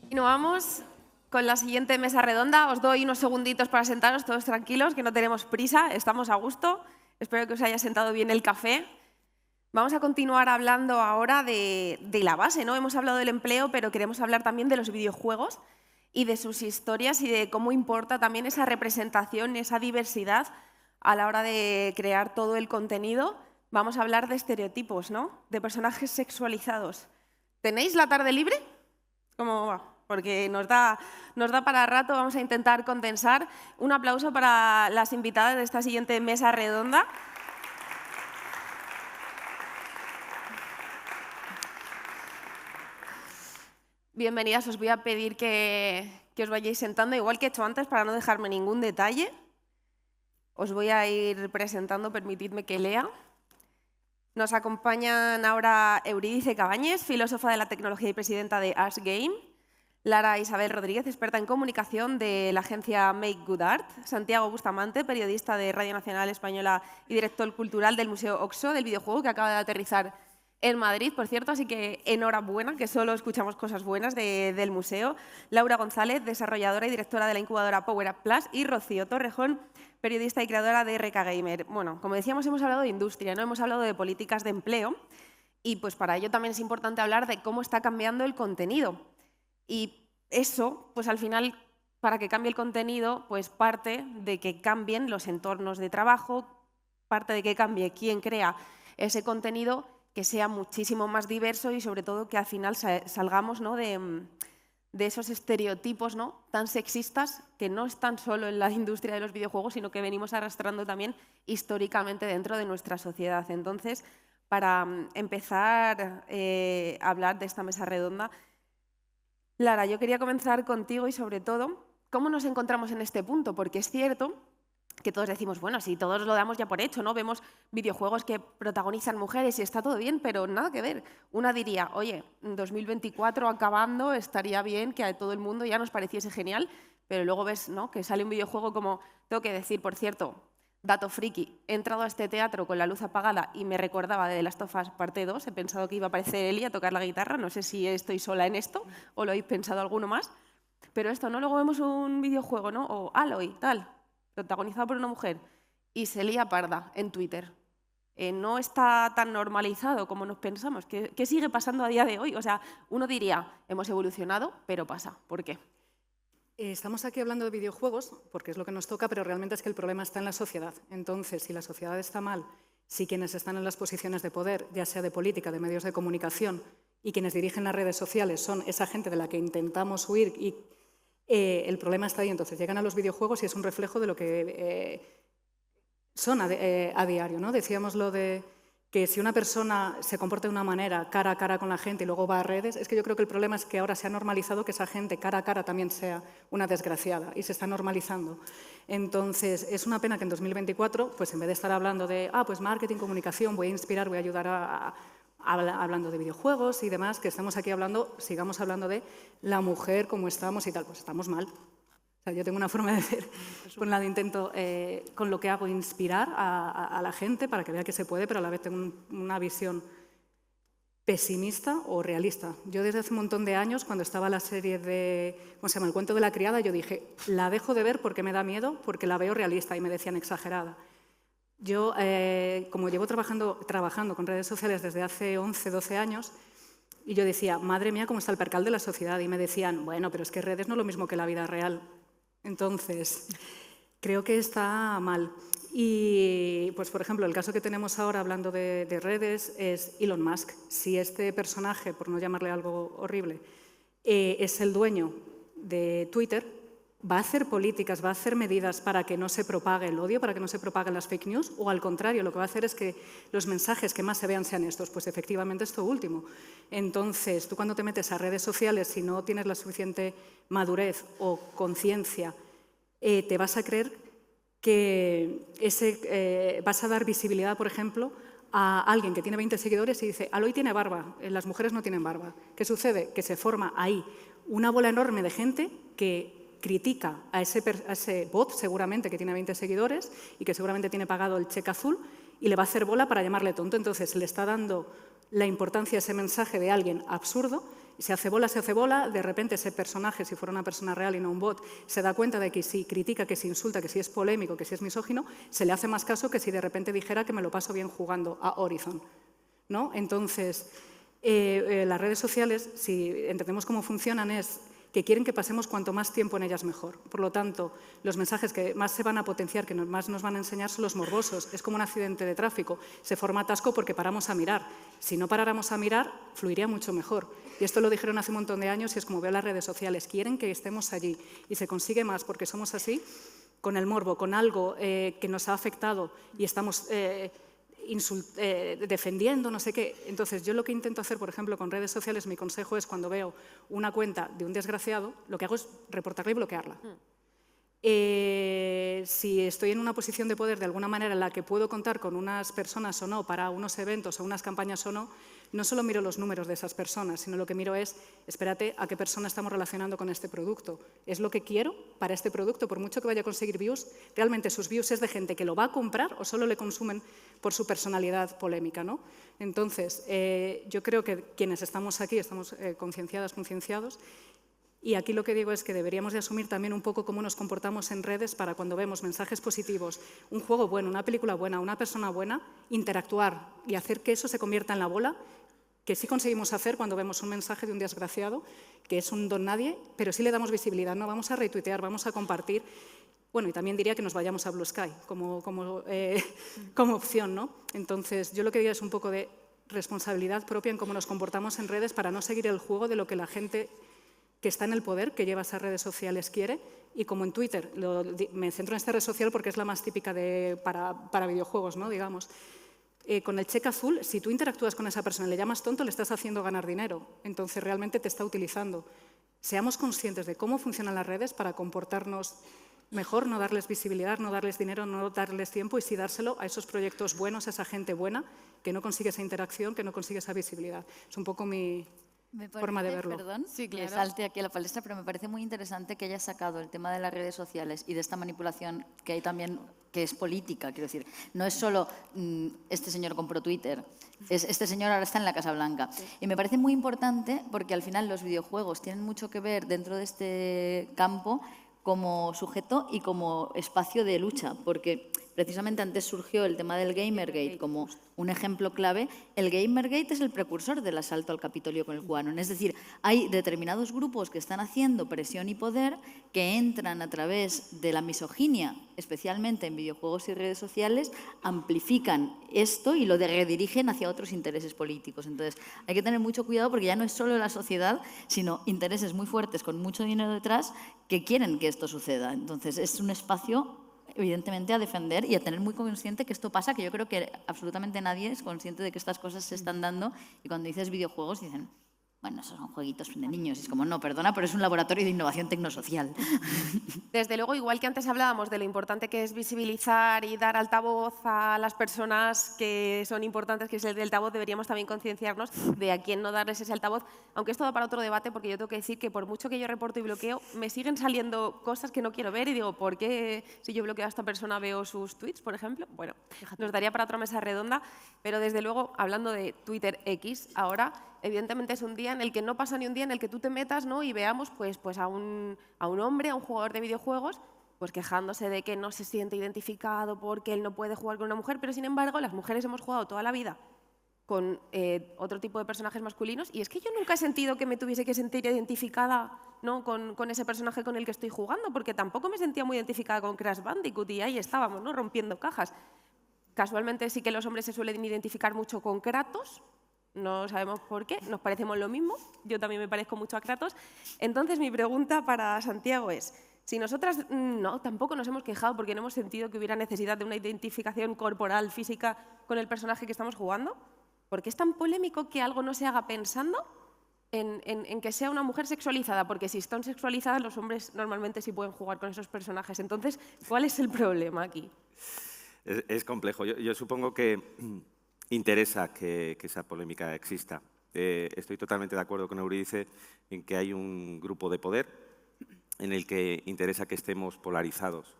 Continuamos con la siguiente mesa redonda. Os doy unos segunditos para sentaros, todos tranquilos, que no tenemos prisa, estamos a gusto. Espero que os haya sentado bien el café. Vamos a continuar hablando ahora de la base, ¿no? Hemos hablado del empleo, pero queremos hablar también de los videojuegos y de sus historias y de cómo importa también esa representación, esa diversidad a la hora de crear todo el contenido. Vamos a hablar de estereotipos, ¿no? De personajes sexualizados. ¿Tenéis la tarde libre? ¿Cómo va? Porque nos da para rato, vamos a intentar condensar. Un aplauso para las invitadas de esta siguiente mesa redonda. Bienvenidas, os voy a pedir que os vayáis sentando, igual que he hecho antes, para no dejarme ningún detalle. Os voy a ir presentando, permitidme que lea. Nos acompañan ahora Eurídice Cabañes, filósofa de la tecnología y presidenta de Ars Game. Lara Isabel Rodríguez, experta en comunicación de la agencia Make Good Art. Santiago Bustamante, periodista de Radio Nacional Española y director cultural del Museo Oxo del videojuego, que acaba de aterrizar en Madrid, por cierto, así que enhorabuena, que solo escuchamos cosas buenas del museo. Laura González, desarrolladora y directora de la incubadora Power Up Plus. Y Rocío Torrejón, periodista y creadora de RK Gamer. Bueno, como decíamos, hemos hablado de industria, ¿no? Hemos hablado de políticas de empleo y pues para ello también es importante hablar de cómo está cambiando el contenido. Y eso, pues al final, para que cambie el contenido, pues parte de que cambien los entornos de trabajo, parte de que cambie quién crea ese contenido, que sea muchísimo más diverso y sobre todo que al final salgamos, ¿no?, de esos estereotipos, ¿no?, tan sexistas que no están solo en la industria de los videojuegos, sino que venimos arrastrando también históricamente dentro de nuestra sociedad. Entonces, para empezar a hablar de esta mesa redonda, Lara, yo quería comenzar contigo y sobre todo, ¿cómo nos encontramos en este punto? Porque es cierto que todos decimos, bueno, si todos lo damos ya por hecho, ¿no? Vemos videojuegos que protagonizan mujeres y está todo bien, pero nada que ver. Una diría, oye, en 2024 acabando estaría bien que a todo el mundo ya nos pareciese genial, pero luego ves, ¿no?, que sale un videojuego como, tengo que decir, por cierto, dato friki, he entrado a este teatro con la luz apagada y me recordaba de The Last of Us parte 2, he pensado que iba a aparecer Ellie a tocar la guitarra, no sé si estoy sola en esto o lo habéis pensado alguno más, pero esto, ¿no? Luego vemos un videojuego, ¿no? O Aloy, tal, protagonizado por una mujer, y se lía parda en Twitter. No está tan normalizado como nos pensamos. ¿Qué sigue pasando a día de hoy? O sea, uno diría, hemos evolucionado, pero pasa. ¿Por qué? Estamos aquí hablando de videojuegos porque es lo que nos toca, pero realmente es que el problema está en la sociedad. Entonces, si la sociedad está mal, si quienes están en las posiciones de poder, ya sea de política, de medios de comunicación, y quienes dirigen las redes sociales son esa gente de la que intentamos huir, y el problema está ahí. Entonces, llegan a los videojuegos y es un reflejo de lo que son a diario, ¿no? Decíamos lo de que si una persona se comporta de una manera cara a cara con la gente y luego va a redes, es que yo creo que el problema es que ahora se ha normalizado que esa gente cara a cara también sea una desgraciada y se está normalizando. Entonces, es una pena que en 2024, pues en vez de estar hablando de, pues marketing, comunicación, voy a inspirar, voy a ayudar hablando de videojuegos y demás, que estamos aquí sigamos hablando de la mujer, cómo estamos y tal, pues estamos mal. Yo tengo una forma de ver con la de intento, con lo que hago, inspirar a la gente para que vea que se puede, pero a la vez tengo una visión pesimista o realista. Yo desde hace un montón de años, cuando estaba la serie de, ¿cómo se llama?, El cuento de la criada, yo dije, la dejo de ver porque me da miedo, porque la veo realista, y me decían exagerada. Yo, como llevo trabajando con redes sociales desde hace 11, 12 años, y yo decía, madre mía, cómo está el percal de la sociedad, y me decían, bueno, pero es que redes no es lo mismo que la vida real. Entonces, creo que está mal. Y, pues, por ejemplo, el caso que tenemos ahora hablando de redes es Elon Musk. Si este personaje, por no llamarle algo horrible, es el dueño de Twitter, ¿va a hacer políticas, va a hacer medidas para que no se propague el odio, para que no se propaguen las fake news? O al contrario, lo que va a hacer es que los mensajes que más se vean sean estos. Pues efectivamente esto último. Entonces, tú cuando te metes a redes sociales, si no tienes la suficiente madurez o conciencia, te vas a creer que vas a dar visibilidad, por ejemplo, a alguien que tiene 20 seguidores y dice, Aloy tiene barba, las mujeres no tienen barba. ¿Qué sucede? Que se forma ahí una bola enorme de gente que critica a ese bot, seguramente, que tiene 20 seguidores y que seguramente tiene pagado el cheque azul, y le va a hacer bola para llamarle tonto. Entonces, le está dando la importancia a ese mensaje de alguien absurdo Se hace bola, de repente ese personaje, si fuera una persona real y no un bot, se da cuenta de que si critica, que si insulta, que si es polémico, que si es misógino, se le hace más caso que si de repente dijera que me lo paso bien jugando a Horizon, ¿no? Entonces, las redes sociales, si entendemos cómo funcionan, es que quieren que pasemos cuanto más tiempo en ellas mejor. Por lo tanto, los mensajes que más se van a potenciar, que más nos van a enseñar, son los morbosos. Es como un accidente de tráfico. Se forma atasco porque paramos a mirar. Si no paráramos a mirar, fluiría mucho mejor. Y esto lo dijeron hace un montón de años y es como veo las redes sociales. Quieren que estemos allí y se consigue más porque somos así, con el morbo, con algo que nos ha afectado y estamos defendiendo, no sé qué. Entonces, yo lo que intento hacer, por ejemplo, con redes sociales, mi consejo es cuando veo una cuenta de un desgraciado, lo que hago es reportarla y bloquearla. Si estoy en una posición de poder de alguna manera en la que puedo contar con unas personas o no para unos eventos o unas campañas o no, no solo miro los números de esas personas, sino lo que miro es, espérate, a qué persona estamos relacionando con este producto. ¿Es lo que quiero para este producto? Por mucho que vaya a conseguir views, ¿realmente sus views es de gente que lo va a comprar o solo le consumen por su personalidad polémica, ¿no? Entonces, yo creo que quienes estamos aquí estamos concienciadas, concienciados. Y aquí lo que digo es que deberíamos de asumir también un poco cómo nos comportamos en redes para cuando vemos mensajes positivos, un juego bueno, una película buena, una persona buena, interactuar y hacer que eso se convierta en la bola, que sí conseguimos hacer cuando vemos un mensaje de un desgraciado, que es un don nadie, pero sí le damos visibilidad, ¿no? Vamos a retuitear, vamos a compartir. Bueno, y también diría que nos vayamos a Blue Sky como opción, ¿no? Entonces, yo lo que diría es un poco de responsabilidad propia en cómo nos comportamos en redes para no seguir el juego de lo que la gente que está en el poder, que lleva esas redes sociales, quiere. Y como en Twitter, me centro en esta red social porque es la más típica para videojuegos, ¿no? Digamos. Con el cheque azul, si tú interactúas con esa persona y le llamas tonto, le estás haciendo ganar dinero. Entonces, realmente te está utilizando. Seamos conscientes de cómo funcionan las redes para comportarnos mejor, no darles visibilidad, no darles dinero, no darles tiempo y sí dárselo a esos proyectos buenos, a esa gente buena que no consigue esa interacción, que no consigue esa visibilidad. Es un poco mi forma de verlo. Perdón, Sí, que claro. salte aquí a la palestra, pero me parece muy interesante que hayas sacado el tema de las redes sociales y de esta manipulación que hay también, que es política, quiero decir. No es solo este señor compró Twitter, este señor ahora está en la Casa Blanca. Sí. Y me parece muy importante porque al final los videojuegos tienen mucho que ver dentro de este campo como sujeto y como espacio de lucha, porque precisamente antes surgió el tema del Gamergate como un ejemplo clave. El Gamergate es el precursor del asalto al Capitolio con el QAnon. Es decir, hay determinados grupos que están haciendo presión y poder que entran a través de la misoginia, especialmente en videojuegos y redes sociales, amplifican esto y lo redirigen hacia otros intereses políticos. Entonces, hay que tener mucho cuidado porque ya no es solo la sociedad, sino intereses muy fuertes con mucho dinero detrás que quieren que esto suceda. Entonces, es un espacio evidentemente a defender y a tener muy consciente que esto pasa, que yo creo que absolutamente nadie es consciente de que estas cosas se están dando y cuando dices videojuegos dicen, bueno, esos son jueguitos de niños. Y es como, no, perdona, pero es un laboratorio de innovación tecnosocial. Desde luego, igual que antes hablábamos de lo importante que es visibilizar y dar altavoz a las personas que son importantes, que es el altavoz, deberíamos también concienciarnos de a quién no darles ese altavoz. Aunque esto da para otro debate, porque yo tengo que decir que por mucho que yo reporto y bloqueo, me siguen saliendo cosas que no quiero ver y digo, ¿por qué si yo bloqueo a esta persona veo sus tweets, por ejemplo? Bueno, nos daría para otra mesa redonda, pero desde luego, hablando de Twitter X, ahora evidentemente es un día en el que no pasa ni un día en el que tú te metas, ¿no? Y veamos pues a un hombre, a un jugador de videojuegos, pues quejándose de que no se siente identificado porque él no puede jugar con una mujer, pero sin embargo las mujeres hemos jugado toda la vida con otro tipo de personajes masculinos y es que yo nunca he sentido que me tuviese que sentir identificada, ¿no? con ese personaje con el que estoy jugando, porque tampoco me sentía muy identificada con Crash Bandicoot y ahí estábamos, ¿no? Rompiendo cajas. Casualmente sí que los hombres se suelen identificar mucho con Kratos. No sabemos por qué, nos parecemos lo mismo, yo también me parezco mucho a Kratos. Entonces, mi pregunta para Santiago es, si nosotras no, tampoco nos hemos quejado porque no hemos sentido que hubiera necesidad de una identificación corporal, física, con el personaje que estamos jugando, ¿por qué es tan polémico que algo no se haga pensando en que sea una mujer sexualizada? Porque si están sexualizadas, los hombres normalmente sí pueden jugar con esos personajes. Entonces, ¿cuál es el problema aquí? Es complejo. Yo supongo que interesa que esa polémica exista. Estoy totalmente de acuerdo con Eurídice en que hay un grupo de poder en el que interesa que estemos polarizados.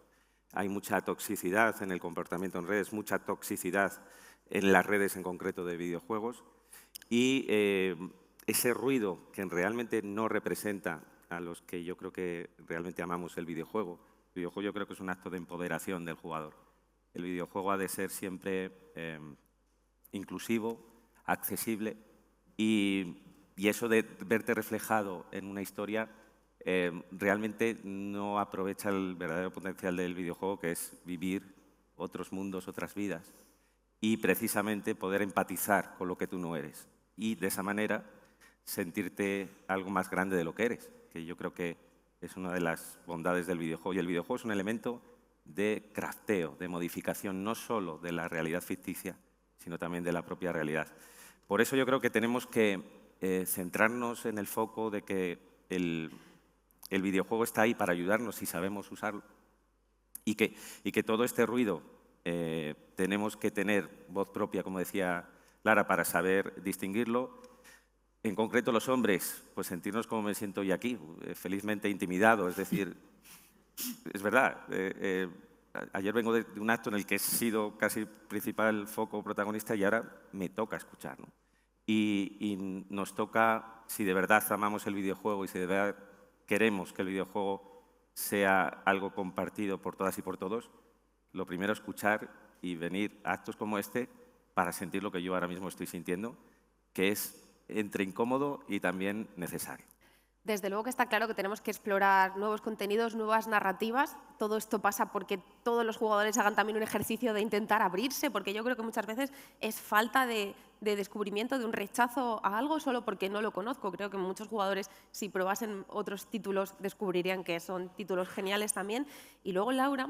Hay mucha toxicidad en el comportamiento en redes, mucha toxicidad en las redes en concreto de videojuegos y ese ruido que realmente no representa a los que yo creo que realmente amamos el videojuego. El videojuego yo creo que es un acto de empoderación del jugador. El videojuego ha de ser siempre inclusivo, accesible y eso de verte reflejado en una historia realmente no aprovecha el verdadero potencial del videojuego, que es vivir otros mundos, otras vidas y precisamente poder empatizar con lo que tú no eres y de esa manera sentirte algo más grande de lo que eres, que yo creo que es una de las bondades del videojuego. Y el videojuego es un elemento de crafteo, de modificación, no solo de la realidad ficticia, sino también de la propia realidad. Por eso yo creo que tenemos que centrarnos en el foco de que el videojuego está ahí para ayudarnos si sabemos usarlo y que todo este ruido tenemos que tener voz propia, como decía Lara, para saber distinguirlo. En concreto los hombres, pues sentirnos como me siento hoy aquí, felizmente intimidado, es decir, es verdad. Ayer vengo de un acto en el que he sido casi principal foco protagonista y ahora me toca escuchar, ¿no? Y nos toca, si de verdad amamos el videojuego y si de verdad queremos que el videojuego sea algo compartido por todas y por todos, lo primero es escuchar y venir a actos como este para sentir lo que yo ahora mismo estoy sintiendo, que es entre incómodo y también necesario. Desde luego que está claro que tenemos que explorar nuevos contenidos, nuevas narrativas. Todo esto pasa porque todos los jugadores hagan también un ejercicio de intentar abrirse, porque yo creo que muchas veces es falta de descubrimiento, de un rechazo a algo solo porque no lo conozco. Creo que muchos jugadores, si probasen otros títulos, descubrirían que son títulos geniales también. Y luego, Laura,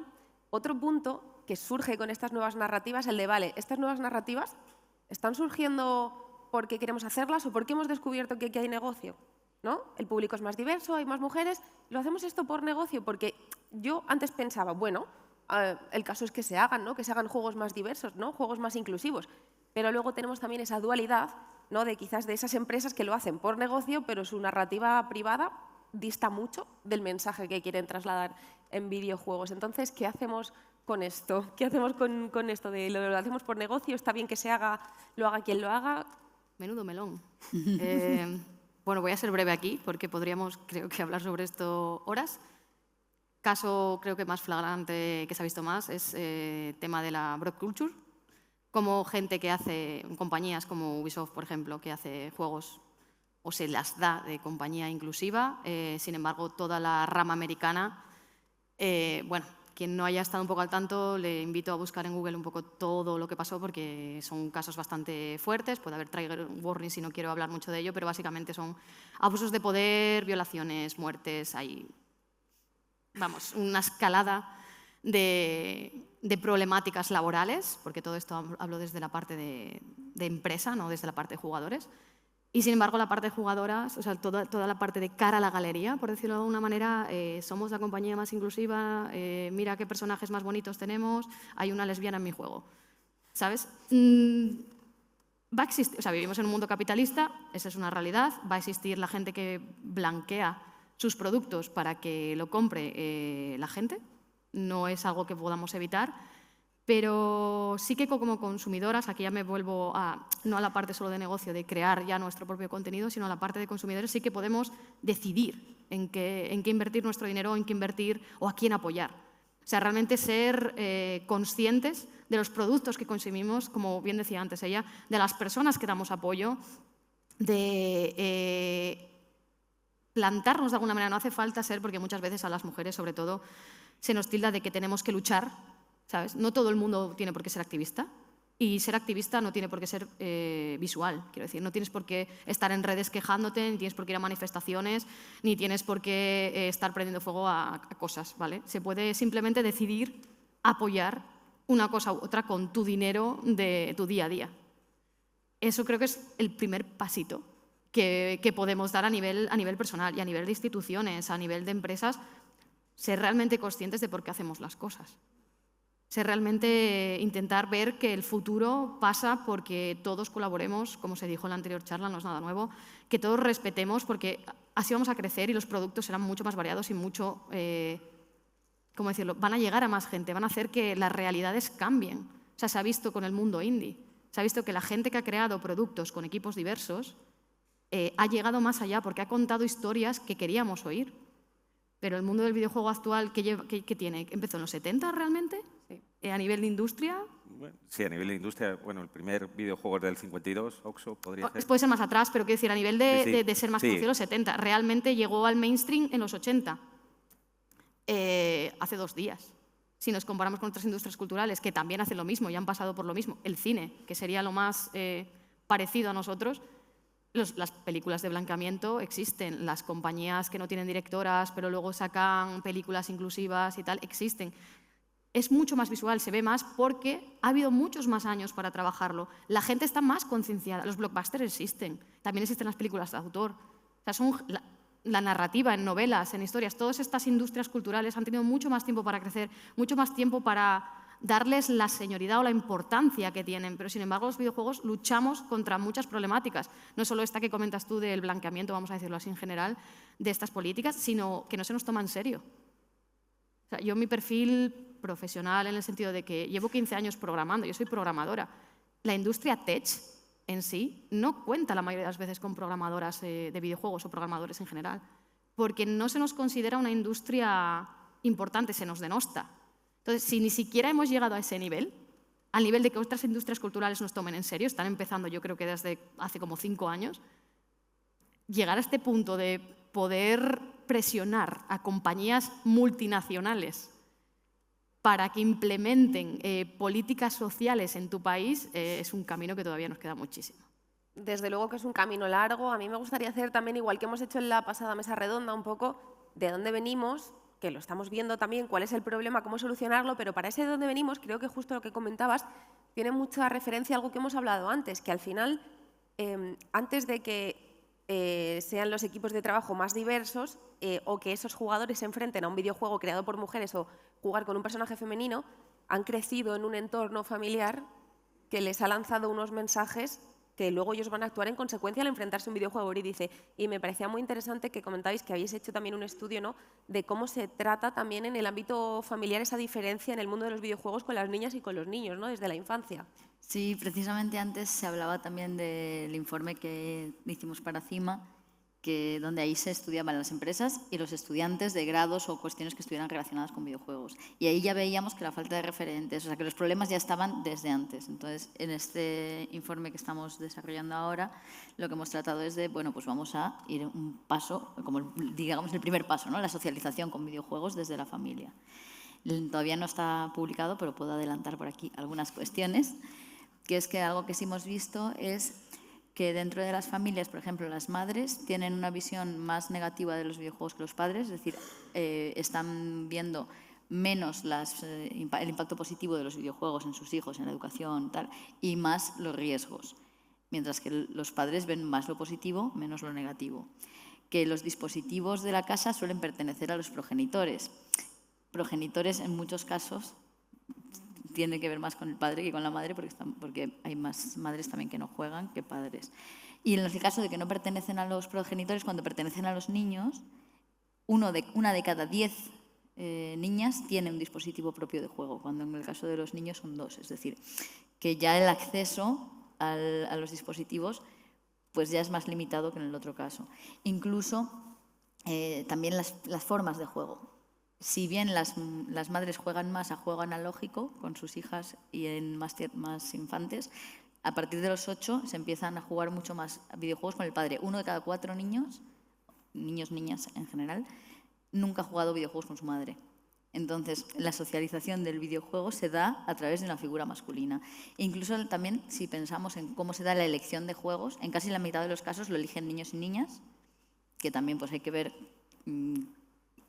otro punto que surge con estas nuevas narrativas, el de, vale, estas nuevas narrativas están surgiendo porque queremos hacerlas o porque hemos descubierto que aquí hay negocio, ¿no? El público es más diverso, hay más mujeres, lo hacemos esto por negocio, porque yo antes pensaba, bueno, el caso es que se hagan, ¿no? Que se hagan juegos más diversos, ¿no? Juegos más inclusivos, pero luego tenemos también esa dualidad, ¿no? De quizás de esas empresas que lo hacen por negocio, pero su narrativa privada dista mucho del mensaje que quieren trasladar en videojuegos. Entonces, ¿qué hacemos con esto? ¿Qué hacemos con esto de lo hacemos por negocio? ¿Está bien que se haga, lo haga quien lo haga? Menudo melón. Bueno, voy a ser breve aquí porque podríamos, creo que, hablar sobre esto horas. Caso, creo que más flagrante que se ha visto más es el tema de la broad culture. Como gente que hace, compañías como Ubisoft, por ejemplo, que hace juegos o se las da de compañía inclusiva. Sin embargo, toda la rama americana, bueno, quien no haya estado un poco al tanto, le invito a buscar en Google un poco todo lo que pasó porque son casos bastante fuertes. Puede haber trigger warning si no quiero hablar mucho de ello, pero básicamente son abusos de poder, violaciones, muertes. Hay, vamos, una escalada de problemáticas laborales, porque todo esto hablo desde la parte de empresa, no desde la parte de jugadores. Y, sin embargo, la parte de jugadoras, o sea, toda la parte de cara a la galería, por decirlo de alguna manera, somos la compañía más inclusiva, mira qué personajes más bonitos tenemos, hay una lesbiana en mi juego, ¿sabes? Va a existir, o sea, vivimos en un mundo capitalista, esa es una realidad, va a existir la gente que blanquea sus productos para que lo compre la gente, no es algo que podamos evitar. Pero sí que como consumidoras, aquí ya me vuelvo no a la parte solo de negocio, de crear ya nuestro propio contenido, sino a la parte de consumidores, sí que podemos decidir en qué invertir nuestro dinero, en qué invertir o a quién apoyar. O sea, realmente ser conscientes de los productos que consumimos, como bien decía antes ella, de las personas que damos apoyo, de plantarnos de alguna manera. No hace falta ser, porque muchas veces a las mujeres, sobre todo, se nos tilda de que tenemos que luchar, ¿sabes? No todo el mundo tiene por qué ser activista y ser activista no tiene por qué ser visual, quiero decir. No tienes por qué estar en redes quejándote, ni tienes por qué ir a manifestaciones, ni tienes por qué estar prendiendo fuego a cosas, ¿vale? Se puede simplemente decidir apoyar una cosa u otra con tu dinero de tu día a día. Eso creo que es el primer pasito que podemos dar a nivel personal y a nivel de instituciones, a nivel de empresas, ser realmente conscientes de por qué hacemos las cosas. Ser realmente intentar ver que el futuro pasa porque todos colaboremos, como se dijo en la anterior charla, no es nada nuevo, que todos respetemos porque así vamos a crecer y los productos serán mucho más variados y mucho, ¿cómo decirlo?, van a llegar a más gente, van a hacer que las realidades cambien. O sea, se ha visto con el mundo indie, se ha visto que la gente que ha creado productos con equipos diversos ha llegado más allá porque ha contado historias que queríamos oír. Pero el mundo del videojuego actual, ¿qué tiene? ¿Empezó en los 70 realmente? Sí. ¿A nivel de industria? Bueno, sí, a nivel de industria, bueno, el primer videojuego es del 52, Oxo, podría ser. Puede ser más atrás, pero quiero decir, a nivel de ser más Sí. conocido, los 70. Realmente llegó al mainstream en los 80, hace 2 días. Si nos comparamos con otras industrias culturales que también hacen lo mismo y han pasado por lo mismo, el cine, que sería lo más parecido a nosotros, las películas de blanqueamiento existen, las compañías que no tienen directoras pero luego sacan películas inclusivas y tal, existen. Es mucho más visual, se ve más porque ha habido muchos más años para trabajarlo. La gente está más concienciada, los blockbusters existen, también existen las películas de autor. O sea, son la narrativa en novelas, en historias, todas estas industrias culturales han tenido mucho más tiempo para crecer, mucho más tiempo para darles la señoridad o la importancia que tienen, pero sin embargo los videojuegos luchamos contra muchas problemáticas, no solo esta que comentas tú del blanqueamiento, vamos a decirlo así en general, de estas políticas, sino que no se nos toma en serio. O sea, yo mi perfil profesional en el sentido de que llevo 15 años programando, yo soy programadora, la industria tech en sí no cuenta la mayoría de las veces con programadoras de videojuegos o programadores en general, porque no se nos considera una industria importante, se nos denosta. Entonces, si ni siquiera hemos llegado a ese nivel, al nivel de que otras industrias culturales nos tomen en serio, están empezando yo creo que desde hace como 5 años, llegar a este punto de poder presionar a compañías multinacionales para que implementen políticas sociales en tu país es un camino que todavía nos queda muchísimo. Desde luego que es un camino largo. A mí me gustaría hacer también, igual que hemos hecho en la pasada mesa redonda, un poco de dónde venimos, que lo estamos viendo también, cuál es el problema, cómo solucionarlo, pero para ese de dónde venimos, creo que justo lo que comentabas tiene mucha referencia a algo que hemos hablado antes, que al final, antes de que sean los equipos de trabajo más diversos o que esos jugadores se enfrenten a un videojuego creado por mujeres o jugar con un personaje femenino, han crecido en un entorno familiar que les ha lanzado unos mensajes que luego ellos van a actuar en consecuencia al enfrentarse a un videojuego. Y dice, y me parecía muy interesante que comentabais que habéis hecho también un estudio, ¿no?, de cómo se trata también en el ámbito familiar esa diferencia en el mundo de los videojuegos con las niñas y con los niños, ¿no?, desde la infancia. Sí, precisamente antes se hablaba también del informe que hicimos para CIMA, donde ahí se estudiaban las empresas y los estudiantes de grados o cuestiones que estuvieran relacionadas con videojuegos. Y ahí ya veíamos que la falta de referentes, o sea, que los problemas ya estaban desde antes. Entonces, en este informe que estamos desarrollando ahora, lo que hemos tratado es de, bueno, pues vamos a ir un paso, como digamos el primer paso, ¿no?, la socialización con videojuegos desde la familia. Todavía no está publicado, pero puedo adelantar por aquí algunas cuestiones, que es que algo que sí hemos visto es que dentro de las familias, por ejemplo, las madres tienen una visión más negativa de los videojuegos que los padres, es decir, están viendo menos el impacto positivo de los videojuegos en sus hijos, en la educación, tal, y más los riesgos, mientras que los padres ven más lo positivo, menos lo negativo. Que los dispositivos de la casa suelen pertenecer a los progenitores. Progenitores, en muchos casos, tiene que ver más con el padre que con la madre, porque hay más madres también que no juegan que padres. Y en el caso de que no pertenecen a los progenitores, cuando pertenecen a los niños, una de cada 10 niñas tiene un dispositivo propio de juego, cuando en el caso de los niños son 2. Es decir, que ya el acceso a los dispositivos pues ya es más limitado que en el otro caso. Incluso también las formas de juego. Si bien las madres juegan más a juego analógico con sus hijas y en más infantes, a partir de los 8 se empiezan a jugar mucho más videojuegos con el padre. 1 de cada 4 niños, niñas en general, nunca ha jugado videojuegos con su madre. Entonces, la socialización del videojuego se da a través de una figura masculina. E incluso también, si pensamos en cómo se da la elección de juegos, en casi la mitad de los casos lo eligen niños y niñas, que también pues hay que ver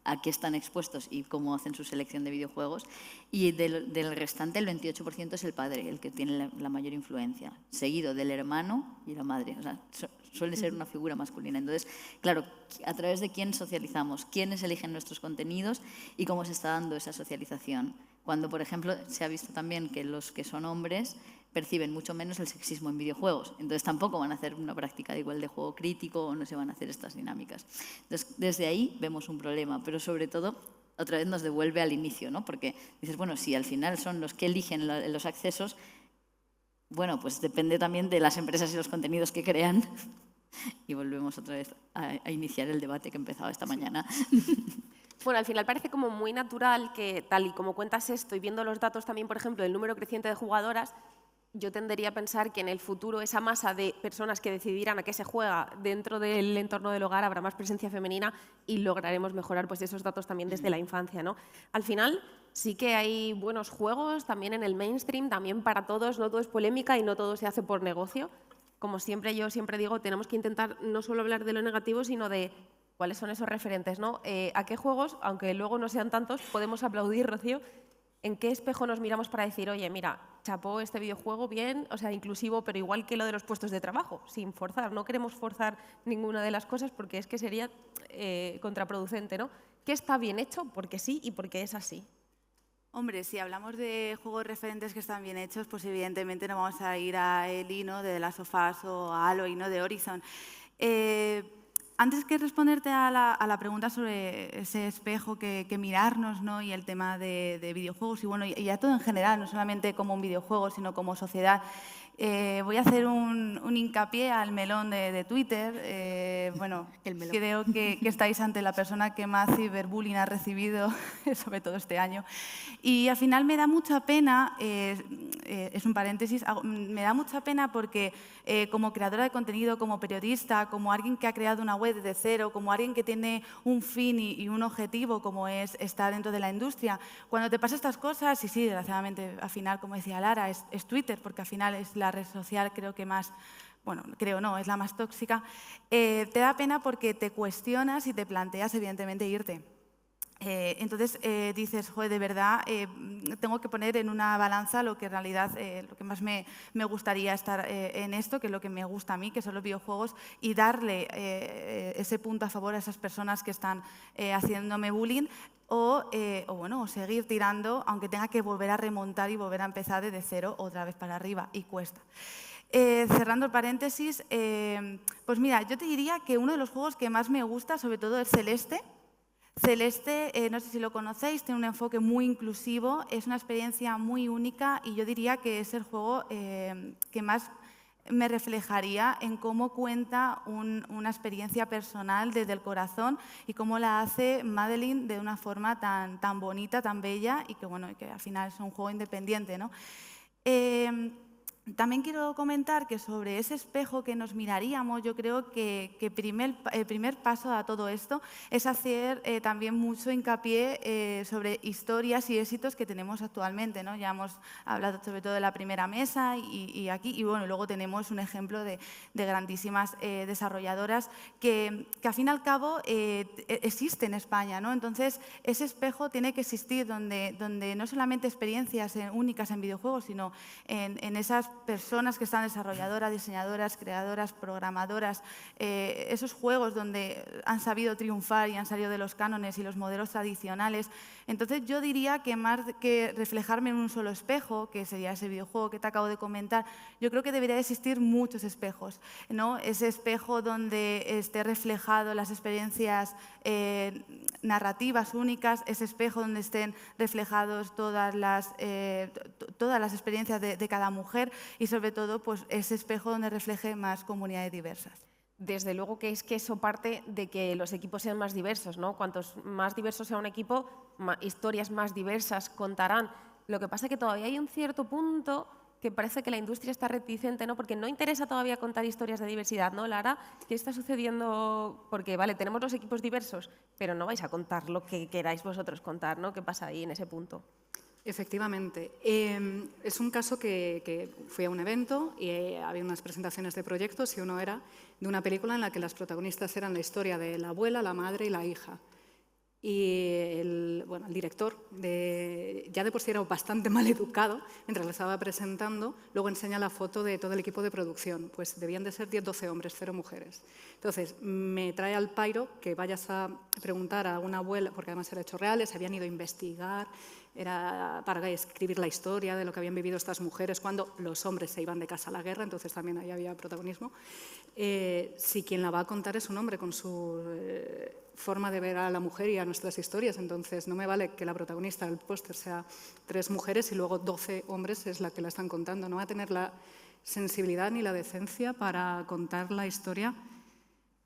a qué están expuestos y cómo hacen su selección de videojuegos. Y del restante, el 28% es el padre, el que tiene la mayor influencia, seguido del hermano y la madre. O sea, suele ser una figura masculina. Entonces, claro, a través de quién socializamos, quiénes eligen nuestros contenidos y cómo se está dando esa socialización. Cuando, por ejemplo, se ha visto también que los que son hombres perciben mucho menos el sexismo en videojuegos. Entonces tampoco van a hacer una práctica de igual de juego crítico o no se van a hacer estas dinámicas. Entonces, desde ahí vemos un problema, pero sobre todo otra vez nos devuelve al inicio, ¿no? Porque dices, bueno, si al final son los que eligen los accesos, bueno, pues depende también de las empresas y los contenidos que crean, y volvemos otra vez a iniciar el debate que empezaba esta mañana. Bueno, al final parece como muy natural que, tal y como cuentas esto, y viendo los datos también, por ejemplo, del número creciente de jugadoras, yo tendería a pensar que en el futuro esa masa de personas que decidirán a qué se juega dentro del entorno del hogar habrá más presencia femenina y lograremos mejorar pues, esos datos también desde la infancia, ¿no? Al final sí que hay buenos juegos también en el mainstream, también para todos, no todo es polémica y no todo se hace por negocio. Como siempre, yo siempre digo, tenemos que intentar no solo hablar de lo negativo, sino de cuáles son esos referentes, ¿no? ¿A qué juegos, aunque luego no sean tantos, podemos aplaudir, Rocío? ¿En qué espejo nos miramos para decir, oye, mira, chapó este videojuego bien, o sea, inclusivo, pero igual que lo de los puestos de trabajo, sin forzar? No queremos forzar ninguna de las cosas porque es que sería contraproducente, ¿no? ¿Qué está bien hecho? Porque sí y porque es así. Hombre, si hablamos de juegos referentes que están bien hechos, pues evidentemente no vamos a ir a Eli, ¿no?, de The Last of Us, o a Aloy, ¿no?, de Horizon. Antes que responderte a la pregunta sobre ese espejo que mirarnos, ¿no?, y el tema de videojuegos, y bueno, y a todo en general, no solamente como un videojuego, sino como sociedad, voy a hacer un hincapié al melón de Twitter. Bueno, creo que estáis ante la persona que más ciberbullying ha recibido, sobre todo este año. Y al final me da mucha pena, es un paréntesis, me da mucha pena porque como creadora de contenido, como periodista, como alguien que ha creado una web desde cero, como alguien que tiene un fin y un objetivo como es estar dentro de la industria, cuando te pasan estas cosas, y sí, desgraciadamente, al final, como decía Lara, es Twitter, porque al final es la red social creo que más, bueno, creo no, es la más tóxica, te da pena porque te cuestionas y te planteas evidentemente irte. Entonces dices, joder, de verdad, tengo que poner en una balanza lo que en realidad, lo que más me gustaría estar en esto, que es lo que me gusta a mí, que son los videojuegos, y darle ese punto a favor a esas personas que están haciéndome bullying, o bueno, o seguir tirando, aunque tenga que volver a remontar y volver a empezar desde cero otra vez para arriba, y cuesta. Cerrando el paréntesis, pues mira, yo te diría que uno de los juegos que más me gusta, sobre todo, es Celeste. Celeste, no sé si lo conocéis, tiene un enfoque muy inclusivo, es una experiencia muy única y yo diría que es el juego que más me reflejaría en cómo cuenta una experiencia personal desde el corazón y cómo la hace Madeline de una forma tan bonita, tan bella y que, bueno, que al final es un juego independiente, ¿no? También quiero comentar que sobre ese espejo que nos miraríamos, yo creo que el primer paso a todo esto es hacer también mucho hincapié sobre historias y éxitos que tenemos actualmente, ¿no? Ya hemos hablado sobre todo de la primera mesa y aquí, y bueno, luego tenemos un ejemplo de grandísimas desarrolladoras que al fin y al cabo existe en España, ¿no? Entonces, ese espejo tiene que existir donde no solamente experiencias únicas en videojuegos, sino en esas personas que están desarrolladoras, diseñadoras, creadoras, programadoras, esos juegos donde han sabido triunfar y han salido de los cánones y los modelos tradicionales. Entonces yo diría que más que reflejarme en un solo espejo, que sería ese videojuego que te acabo de comentar, yo creo que debería existir muchos espejos, ¿no? Ese espejo donde esté reflejado las experiencias narrativas únicas, ese espejo donde estén reflejados todas las experiencias de cada mujer y sobre todo pues, ese espejo donde refleje más comunidades diversas. Desde luego que es que eso parte de que los equipos sean más diversos, ¿no? Cuantos más diverso sea un equipo, historias más diversas contarán. Lo que pasa es que todavía hay un cierto punto que parece que la industria está reticente, ¿no? Porque no interesa todavía contar historias de diversidad, ¿no, Lara? ¿Qué está sucediendo? Porque, vale, tenemos los equipos diversos, pero no vais a contar lo que queráis vosotros contar, ¿no? ¿Qué pasa ahí en ese punto? Efectivamente. Es un caso que fui a un evento y había unas presentaciones de proyectos y uno era de una película en la que las protagonistas eran la historia de la abuela, la madre y la hija. Y el director, ya de por sí era bastante mal educado, mientras le estaba presentando, luego enseña la foto de todo el equipo de producción. Pues debían de ser 10-12 hombres, 0 mujeres. Entonces, me trae al pairo que vayas a preguntar a una abuela, porque además era hechos reales, habían ido a investigar, era para escribir la historia de lo que habían vivido estas mujeres cuando los hombres se iban de casa a la guerra, entonces también ahí había protagonismo. Si quien la va a contar es un hombre con su forma de ver a la mujer y a nuestras historias, entonces no me vale que la protagonista del póster sea 3 mujeres y luego 12 hombres es la que la están contando. No va a tener la sensibilidad ni la decencia para contar la historia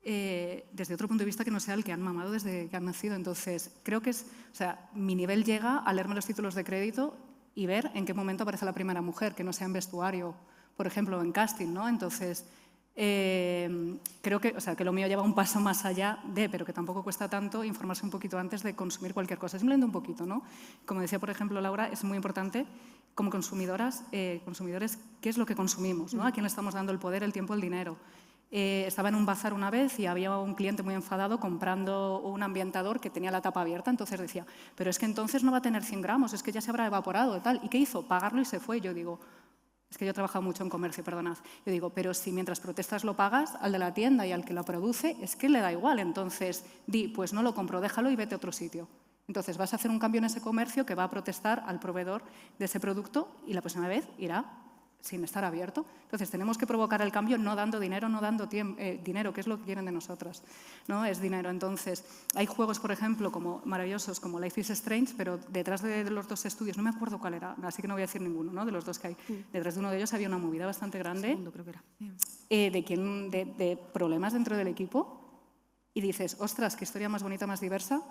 desde otro punto de vista que no sea el que han mamado desde que han nacido. Entonces, creo que o sea, mi nivel llega a leerme los títulos de crédito y ver en qué momento aparece la primera mujer, que no sea en vestuario, por ejemplo, en casting, ¿no? Entonces, creo que, o sea, que lo mío lleva un paso más allá pero que tampoco cuesta tanto informarse un poquito antes de consumir cualquier cosa, simplemente un poquito, ¿no? Como decía, por ejemplo, Laura, es muy importante como consumidoras, consumidores, qué es lo que consumimos, ¿no? A quién le estamos dando el poder, el tiempo, el dinero. Estaba en un bazar una vez y había un cliente muy enfadado comprando un ambientador que tenía la tapa abierta, entonces decía, pero es que entonces no va a tener 100 gramos, es que ya se habrá evaporado y tal. ¿Y qué hizo? Pagarlo y se fue. Yo digo, es que yo he trabajado mucho en comercio, perdonad. Yo digo, pero si mientras protestas lo pagas, al de la tienda y al que lo produce, es que le da igual. Entonces, pues no lo compro, déjalo y vete a otro sitio. Entonces, vas a hacer un cambio en ese comercio que va a protestar al proveedor de ese producto y la próxima vez irá sin estar abierto. Entonces, tenemos que provocar el cambio no dando dinero, no dando dinero, que es lo que quieren de nosotras, ¿no? Es dinero. Entonces, hay juegos, por ejemplo, maravillosos como Life is Strange, pero detrás de los dos estudios, no me acuerdo cuál era, así que no voy a decir ninguno, ¿no? De los dos que hay. Detrás de uno de ellos había una movida bastante grande Segundo, creo que era. de problemas dentro del equipo y dices, ostras, qué historia más bonita, más diversa,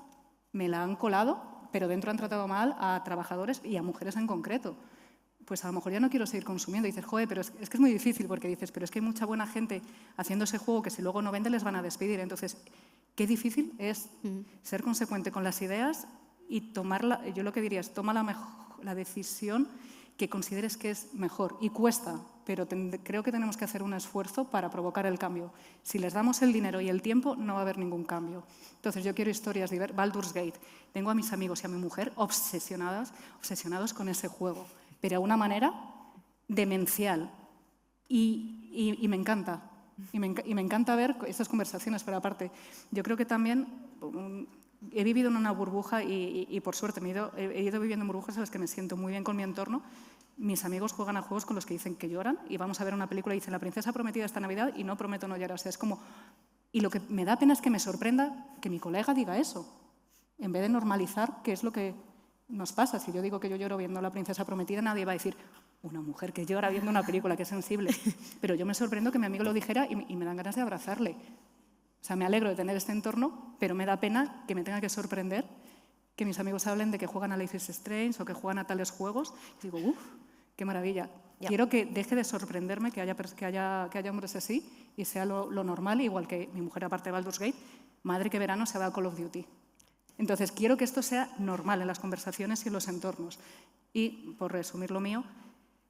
me la han colado, pero dentro han tratado mal a trabajadores y a mujeres en concreto. Pues a lo mejor ya no quiero seguir consumiendo. Y dices, joder, pero es que es muy difícil porque dices, pero es que hay mucha buena gente haciendo ese juego que si luego no vende les van a despedir. Entonces, qué difícil es ser consecuente con las ideas y tomarla, yo lo que diría es, toma la decisión que consideres que es mejor. Y cuesta, pero creo que tenemos que hacer un esfuerzo para provocar el cambio. Si les damos el dinero y el tiempo, no va a haber ningún cambio. Entonces, yo quiero historias de Baldur's Gate. Tengo a mis amigos y a mi mujer obsesionados con ese juego, pero de una manera demencial. Y me encanta. Y me encanta ver estas conversaciones, pero aparte, yo creo que también he vivido en una burbuja y por suerte he ido viviendo en burbujas en las que me siento muy bien con mi entorno. Mis amigos juegan a juegos con los que dicen que lloran y vamos a ver una película y dicen la princesa prometida esta Navidad y no prometo no llorar. O sea, es como... Y lo que me da pena es que me sorprenda que mi colega diga eso, en vez de normalizar qué es lo que nos pasa. Si yo digo que yo lloro viendo La princesa prometida, nadie va a decir, una mujer que llora viendo una película, que es sensible. Pero yo me sorprendo que mi amigo lo dijera y me dan ganas de abrazarle. O sea, me alegro de tener este entorno, pero me da pena que me tenga que sorprender que mis amigos hablen de que juegan a Life is Strange o que juegan a tales juegos. Y digo, uff, qué maravilla. Quiero que deje de sorprenderme que haya hombres así y sea lo normal, igual que mi mujer, aparte de Baldur's Gate, madre que verano se va a Call of Duty. Entonces, quiero que esto sea normal en las conversaciones y en los entornos. Y, por resumir lo mío,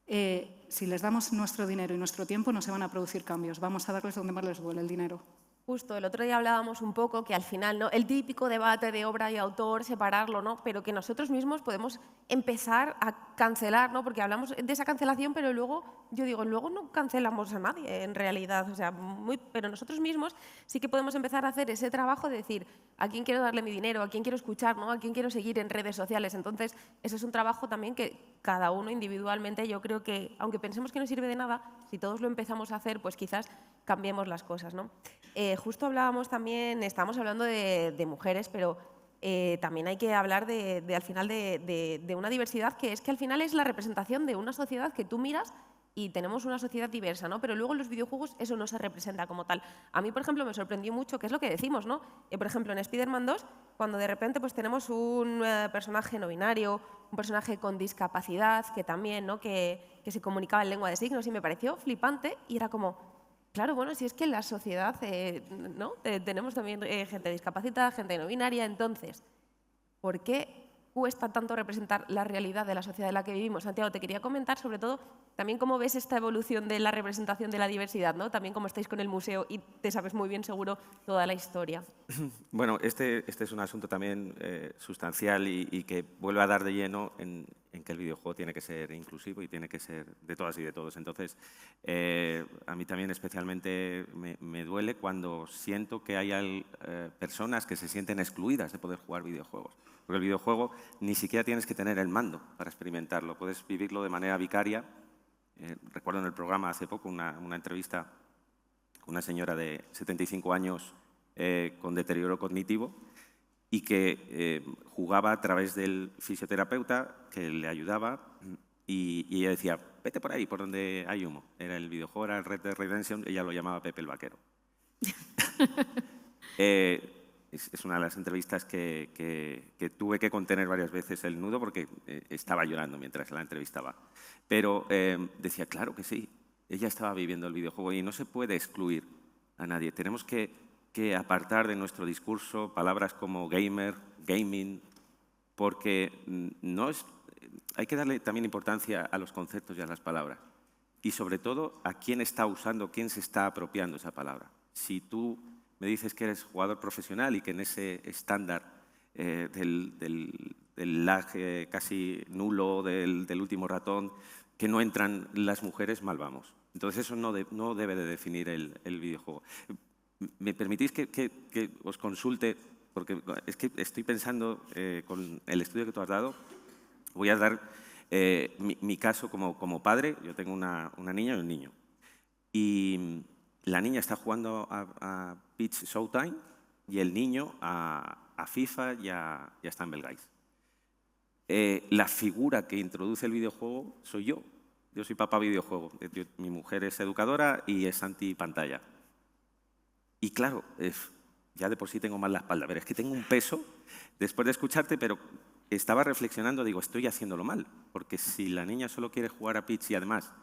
si les damos nuestro dinero y nuestro tiempo, no se van a producir cambios. Vamos a darles donde más les duele, el dinero. Justo, el otro día hablábamos un poco que al final, ¿no? El típico debate de obra y autor, separarlo, ¿no? Pero que nosotros mismos podemos empezar a cancelar, ¿no? Porque hablamos de esa cancelación, pero luego, yo digo, luego no cancelamos a nadie en realidad. O sea, pero nosotros mismos sí que podemos empezar a hacer ese trabajo de decir a quién quiero darle mi dinero, a quién quiero escuchar, ¿no? A quién quiero seguir en redes sociales. Entonces, ese es un trabajo también que cada uno individualmente, yo creo que, aunque pensemos que no sirve de nada, si todos lo empezamos a hacer, pues quizás cambiemos las cosas, ¿no? Justo hablábamos también, estábamos hablando de mujeres, pero también hay que hablar al final de una diversidad que es que al final es la representación de una sociedad que tú miras y tenemos una sociedad diversa, ¿no? Pero luego en los videojuegos eso no se representa como tal. A mí, por ejemplo, me sorprendió mucho, que es lo que decimos, ¿no? Por ejemplo, en Spider-Man 2, cuando de repente pues, tenemos un personaje no binario, un personaje con discapacidad, que también, ¿no? que se comunicaba en lengua de signos y me pareció flipante y era como... Claro, bueno, si es que en la sociedad ¿no? Tenemos también gente discapacitada, gente no binaria, entonces, ¿por qué cuesta tanto representar la realidad de la sociedad en la que vivimos? Santiago, te quería comentar sobre todo también cómo ves esta evolución de la representación de la diversidad, ¿no? También cómo estáis con el museo y te sabes muy bien seguro toda la historia. Bueno, este es un asunto también sustancial y que vuelve a dar de lleno en que el videojuego tiene que ser inclusivo y tiene que ser de todas y de todos. Entonces, a mí también especialmente me duele cuando siento que hay personas que se sienten excluidas de poder jugar videojuegos. Porque el videojuego ni siquiera tienes que tener el mando para experimentarlo. Puedes vivirlo de manera vicaria. Recuerdo en el programa hace poco una entrevista con una señora de 75 años con deterioro cognitivo y que jugaba a través del fisioterapeuta que le ayudaba y ella decía, vete por ahí, por donde hay humo. Era el videojuego, era el Red Dead Redemption, ella lo llamaba Pepe el Vaquero. Es una de las entrevistas que tuve que contener varias veces el nudo porque estaba llorando mientras la entrevistaba. Pero decía, claro que sí, ella estaba viviendo el videojuego y no se puede excluir a nadie. Tenemos que apartar de nuestro discurso palabras como gamer, gaming, porque hay que darle también importancia a los conceptos y a las palabras. Y sobre todo a quién está usando, quién se está apropiando esa palabra. Si tú me dices que eres jugador profesional y que en ese estándar del lag casi nulo del último ratón, que no entran las mujeres, mal vamos. Entonces eso no debe de definir el videojuego. ¿Me permitís que os consulte? Porque es que estoy pensando, con el estudio que tú has dado, voy a dar mi caso como padre. Yo tengo una niña y un niño. Y la niña está jugando a Pitch Showtime y el niño a FIFA y a Stumble Guys. La figura que introduce el videojuego soy yo. Yo soy papá videojuego. Mi mujer es educadora y es anti-pantalla. Y claro, ya de por sí tengo mal la espalda. Pero es que tengo un peso después de escucharte, pero estaba reflexionando, digo, estoy haciéndolo mal. Porque si la niña solo quiere jugar a Pitch y además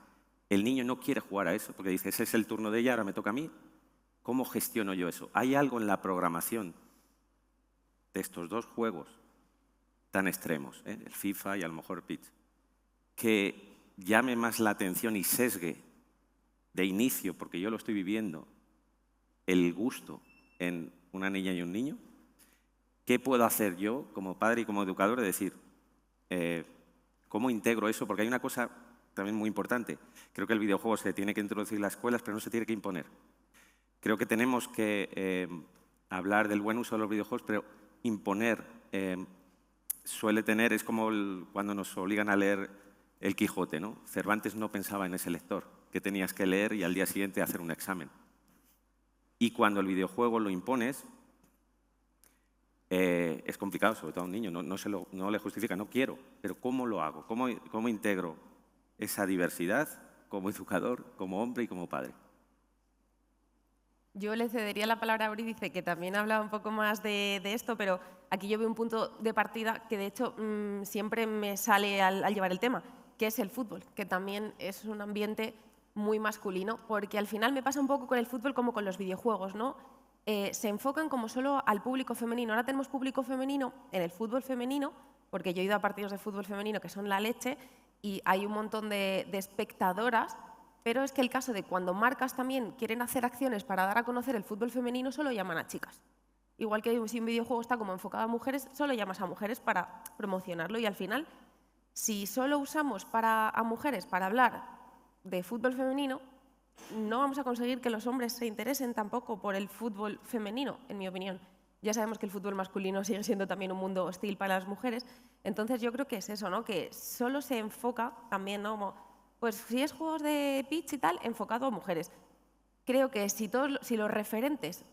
el niño no quiere jugar a eso, porque dice, ese es el turno de ella, ahora me toca a mí, ¿cómo gestiono yo eso? ¿Hay algo en la programación de estos dos juegos tan extremos, el FIFA y a lo mejor Pitch, que llame más la atención y sesgue de inicio, porque yo lo estoy viviendo, el gusto en una niña y un niño? ¿Qué puedo hacer yo como padre y como educador de decir, cómo integro eso? Porque hay una cosa también muy importante. Creo que el videojuego se tiene que introducir en las escuelas, pero no se tiene que imponer. Creo que tenemos que hablar del buen uso de los videojuegos, pero imponer suele tener, es como cuando nos obligan a leer El Quijote, ¿no? Cervantes no pensaba en ese lector, que tenías que leer y al día siguiente hacer un examen. Y cuando el videojuego lo impones, es complicado, sobre todo a un niño, no le justifica, no quiero, pero ¿cómo lo hago? ¿Cómo integro esa diversidad como educador, como hombre y como padre? Yo le cedería la palabra a Eurídice, que también hablaba un poco más de esto, pero aquí yo veo un punto de partida que de hecho siempre me sale al llevar el tema, que es el fútbol, que también es un ambiente muy masculino, porque al final me pasa un poco con el fútbol como con los videojuegos, ¿no? Se enfocan como solo al público femenino. Ahora tenemos público femenino en el fútbol femenino, porque yo he ido a partidos de fútbol femenino que son la leche y hay un montón de espectadoras, pero es que el caso de cuando marcas también quieren hacer acciones para dar a conocer el fútbol femenino, solo llaman a chicas. Igual que si un videojuego está como enfocado a mujeres, solo llamas a mujeres para promocionarlo y al final, si solo usamos a mujeres para hablar de fútbol femenino, no vamos a conseguir que los hombres se interesen tampoco por el fútbol femenino, en mi opinión. Ya sabemos que el fútbol masculino sigue siendo también un mundo hostil para las mujeres. Entonces yo creo que es eso, ¿no? Que solo se enfoca también, ¿no? Pues si es juegos de pitch y tal, enfocado a mujeres. Creo que si los referentes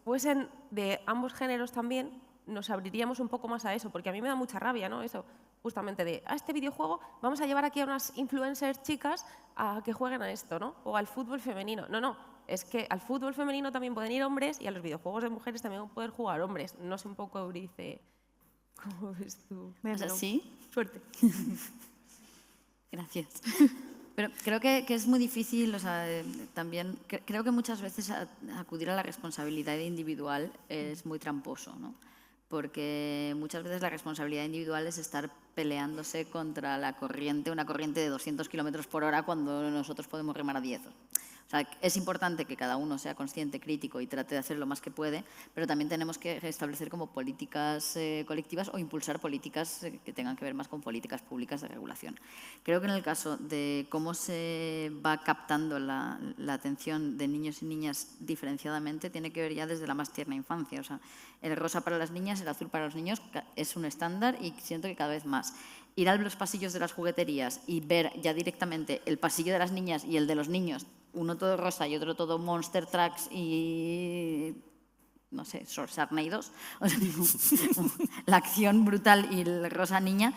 fuesen de ambos géneros también, nos abriríamos un poco más a eso, porque a mí me da mucha rabia, ¿no? Eso, justamente de, a este videojuego vamos a llevar aquí a unas influencers chicas a que jueguen a esto, ¿no? O al fútbol femenino. No, es que al fútbol femenino también pueden ir hombres y a los videojuegos de mujeres también pueden jugar hombres. No sé un poco, Euridice, ¿cómo ves tú? O sea, sí. Suerte. Gracias. Pero creo que es muy difícil, o sea, también creo que muchas veces acudir a la responsabilidad individual es muy tramposo, ¿no? Porque muchas veces la responsabilidad individual es estar peleándose contra la corriente, una corriente de 200 kilómetros por hora cuando nosotros podemos remar a 10. O sea, es importante que cada uno sea consciente, crítico y trate de hacer lo más que puede, pero también tenemos que establecer como políticas colectivas o impulsar políticas que tengan que ver más con políticas públicas de regulación. Creo que en el caso de cómo se va captando la atención de niños y niñas diferenciadamente, tiene que ver ya desde la más tierna infancia. O sea, el rosa para las niñas, el azul para los niños es un estándar y siento que cada vez más. Ir a los pasillos de las jugueterías y ver ya directamente el pasillo de las niñas y el de los niños, uno todo rosa y otro todo Monster Trucks y, no sé, Sharknados, o sea, la acción brutal y el rosa niña,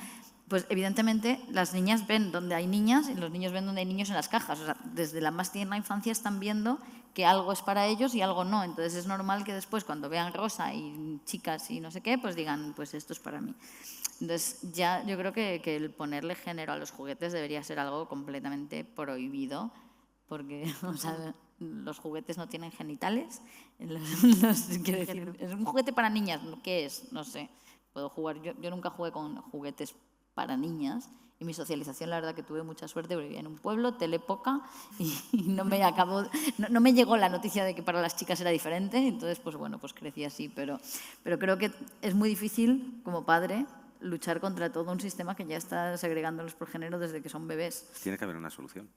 Pues evidentemente las niñas ven donde hay niñas y los niños ven donde hay niños en las cajas. O sea, desde la más tierna infancia están viendo que algo es para ellos y algo no. Entonces es normal que después cuando vean rosa y chicas y no sé qué, pues digan, pues esto es para mí. Entonces ya yo creo que el ponerle género a los juguetes debería ser algo completamente prohibido, porque o sea, los juguetes no tienen genitales. Quiero decir, es un juguete para niñas, ¿qué es? No sé. Puedo jugar. Yo nunca jugué con juguetes para niñas y mi socialización, la verdad que tuve mucha suerte, porque vivía en un pueblo, telepoca, y no me llegó la noticia de que para las chicas era diferente, entonces pues bueno, pues crecí así, pero creo que es muy difícil como padre luchar contra todo un sistema que ya está segregándolos por género desde que son bebés. Tiene que haber una solución.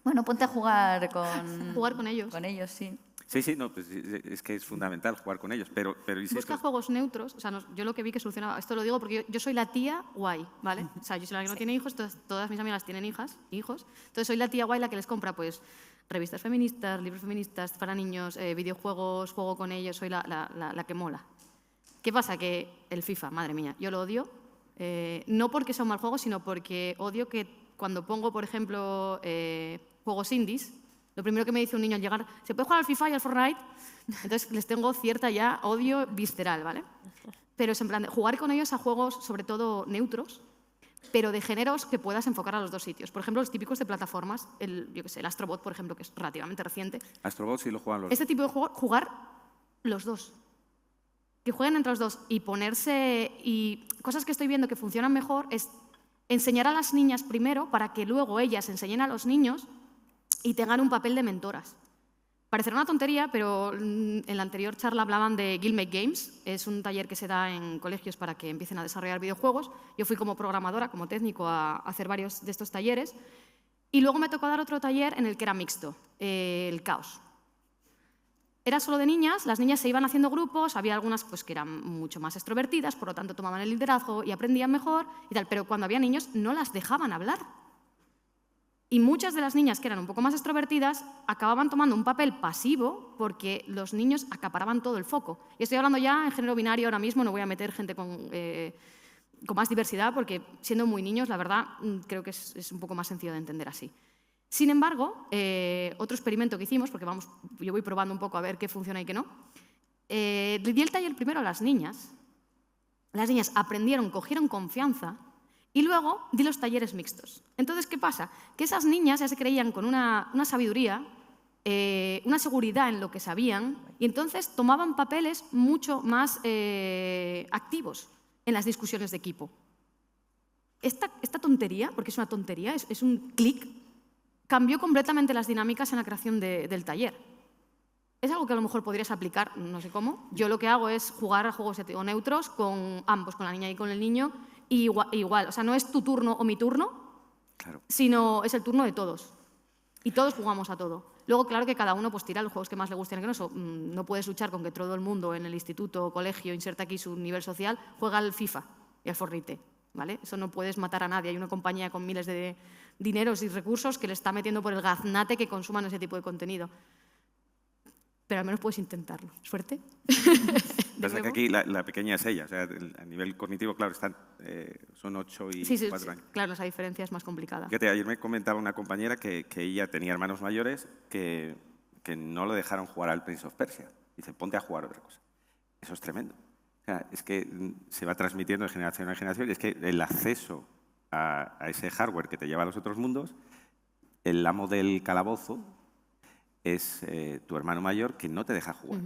Bueno, ponte a jugar con... Jugar con ellos. Con ellos, sí. Sí, no, pues es que es fundamental jugar con ellos, pero Busca juegos neutros. O sea, yo lo que vi que solucionaba, esto lo digo porque yo soy la tía guay, ¿vale? O sea, yo soy la que no tiene hijos, todas mis amigas tienen hijas, hijos. Entonces soy la tía guay la que les compra, pues, revistas feministas, libros feministas para niños, videojuegos, juego con ellos, soy la que mola. ¿Qué pasa? Que el FIFA, madre mía, yo lo odio. No porque sea un mal juego, sino porque odio que cuando pongo, por ejemplo, juegos indies, lo primero que me dice un niño al llegar, ¿se puede jugar al FIFA y al Fortnite? Entonces les tengo cierta ya odio visceral, ¿vale? Pero es en plan de jugar con ellos a juegos sobre todo neutros, pero de géneros que puedas enfocar a los dos sitios. Por ejemplo, los típicos de plataformas, yo qué sé, el Astrobot, por ejemplo, que es relativamente reciente. Astrobot sí lo juegan los Este tipo de juego, jugar los dos. Que jueguen entre los dos y ponerse... Y cosas que estoy viendo que funcionan mejor es enseñar a las niñas primero para que luego ellas enseñen a los niños y tengan un papel de mentoras. Parecerá una tontería, pero en la anterior charla hablaban de Guildmate Games. Es un taller que se da en colegios para que empiecen a desarrollar videojuegos. Yo fui como programadora, como técnico, a hacer varios de estos talleres. Y luego me tocó dar otro taller en el que era mixto, el Caos. Era solo de niñas, las niñas se iban haciendo grupos, había algunas pues, que eran mucho más extrovertidas, por lo tanto tomaban el liderazgo y aprendían mejor y tal, pero cuando había niños no las dejaban hablar. Y muchas de las niñas que eran un poco más extrovertidas acababan tomando un papel pasivo porque los niños acaparaban todo el foco. Y estoy hablando ya en género binario ahora mismo, no voy a meter gente con más diversidad porque siendo muy niños, la verdad, creo que es un poco más sencillo de entender así. Sin embargo, otro experimento que hicimos, porque yo voy probando un poco a ver qué funciona y qué no, di el taller primero a las niñas aprendieron, cogieron confianza y luego di los talleres mixtos. Entonces, ¿qué pasa? Que esas niñas ya se creían con una sabiduría, una seguridad en lo que sabían y entonces tomaban papeles mucho más activos en las discusiones de equipo. Esta tontería, porque es una tontería, es un clic, cambió completamente las dinámicas en la creación del taller. Es algo que a lo mejor podrías aplicar, no sé cómo. Yo lo que hago es jugar a juegos neutros con ambos, con la niña y con el niño, y igual. O sea, no es tu turno o mi turno, claro, sino es el turno de todos. Y todos jugamos a todo. Luego, claro que cada uno pues, tira los juegos que más le gusten. No puedes luchar con que todo el mundo en el instituto o colegio, inserta aquí su nivel social, juega al FIFA y al Fortnite. ¿Vale? Eso no puedes matar a nadie. Hay una compañía con miles de dineros y recursos que le está metiendo por el gaznate que consuman ese tipo de contenido. Pero al menos puedes intentarlo. ¿Suerte? Pasa que aquí la pequeña es ella. O sea, a nivel cognitivo, claro, son 8 y 4 años. Claro, esa diferencia es más complicada. Fíjate, ayer me comentaba una compañera que ella tenía hermanos mayores que no lo dejaron jugar al Prince of Persia. Dice, ponte a jugar otra cosa. Eso es tremendo. O sea, es que se va transmitiendo de generación en generación y es que el acceso a ese hardware que te lleva a los otros mundos, el amo del calabozo es tu hermano mayor que no te deja jugar.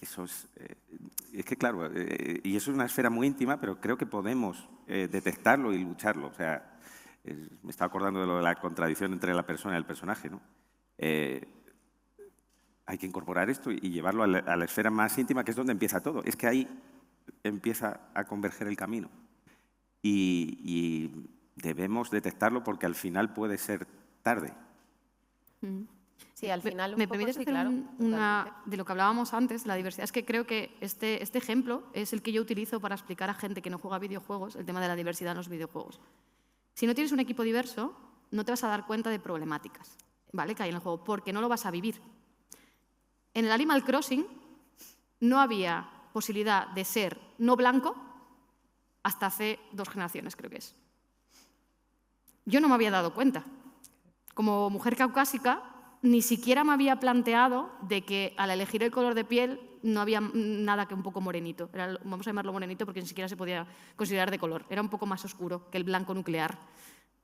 Eso es que claro, y eso es una esfera muy íntima, pero creo que podemos detectarlo y lucharlo. O sea, me estaba acordando de lo de la contradicción entre la persona y el personaje, ¿no? Hay que incorporar esto y llevarlo a la esfera más íntima, que es donde empieza todo. Es que ahí empieza a converger el camino. Y debemos detectarlo porque al final puede ser tarde. Sí, al final ¿Me permites hacer de lo que hablábamos antes, la diversidad? Es que creo que este ejemplo es el que yo utilizo para explicar a gente que no juega videojuegos el tema de la diversidad en los videojuegos. Si no tienes un equipo diverso, no te vas a dar cuenta de problemáticas, ¿vale?, que hay en el juego, porque no lo vas a vivir. En el Animal Crossing no había posibilidad de ser no blanco hasta hace 2 generaciones, creo que es. yo no me había dado cuenta. Como mujer caucásica, ni siquiera me había planteado de que al elegir el color de piel no había nada que un poco morenito. Vamos a llamarlo morenito porque ni siquiera se podía considerar de color. Era un poco más oscuro que el blanco nuclear.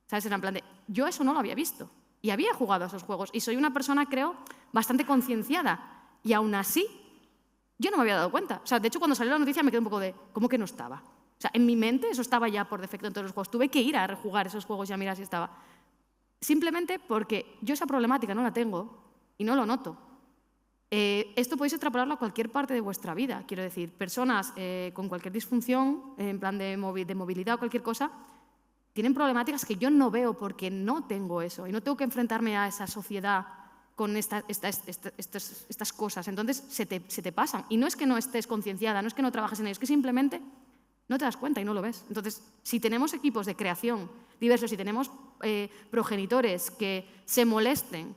¿Sabes? Era en plan de, yo eso no lo había visto. Y había jugado a esos juegos. Y soy una persona, creo, bastante concienciada. Y aún así, yo no me había dado cuenta. O sea, de hecho, cuando salió la noticia me quedé un poco de, ¿cómo que no estaba? O sea, en mi mente eso estaba ya por defecto en todos los juegos. Tuve que ir a rejugar esos juegos y a mirar si estaba. Simplemente porque yo esa problemática no la tengo y no lo noto. Esto podéis extrapolarlo a cualquier parte de vuestra vida. Quiero decir, personas con cualquier disfunción, en plan de movilidad o cualquier cosa, tienen problemáticas que yo no veo porque no tengo eso y no tengo que enfrentarme a esa sociedad con estas cosas. Entonces se te pasan. Y no es que no estés concienciada, no es que no trabajes en ello, es que simplemente no te das cuenta y no lo ves. Entonces, si tenemos equipos de creación diversos, si tenemos progenitores que se molesten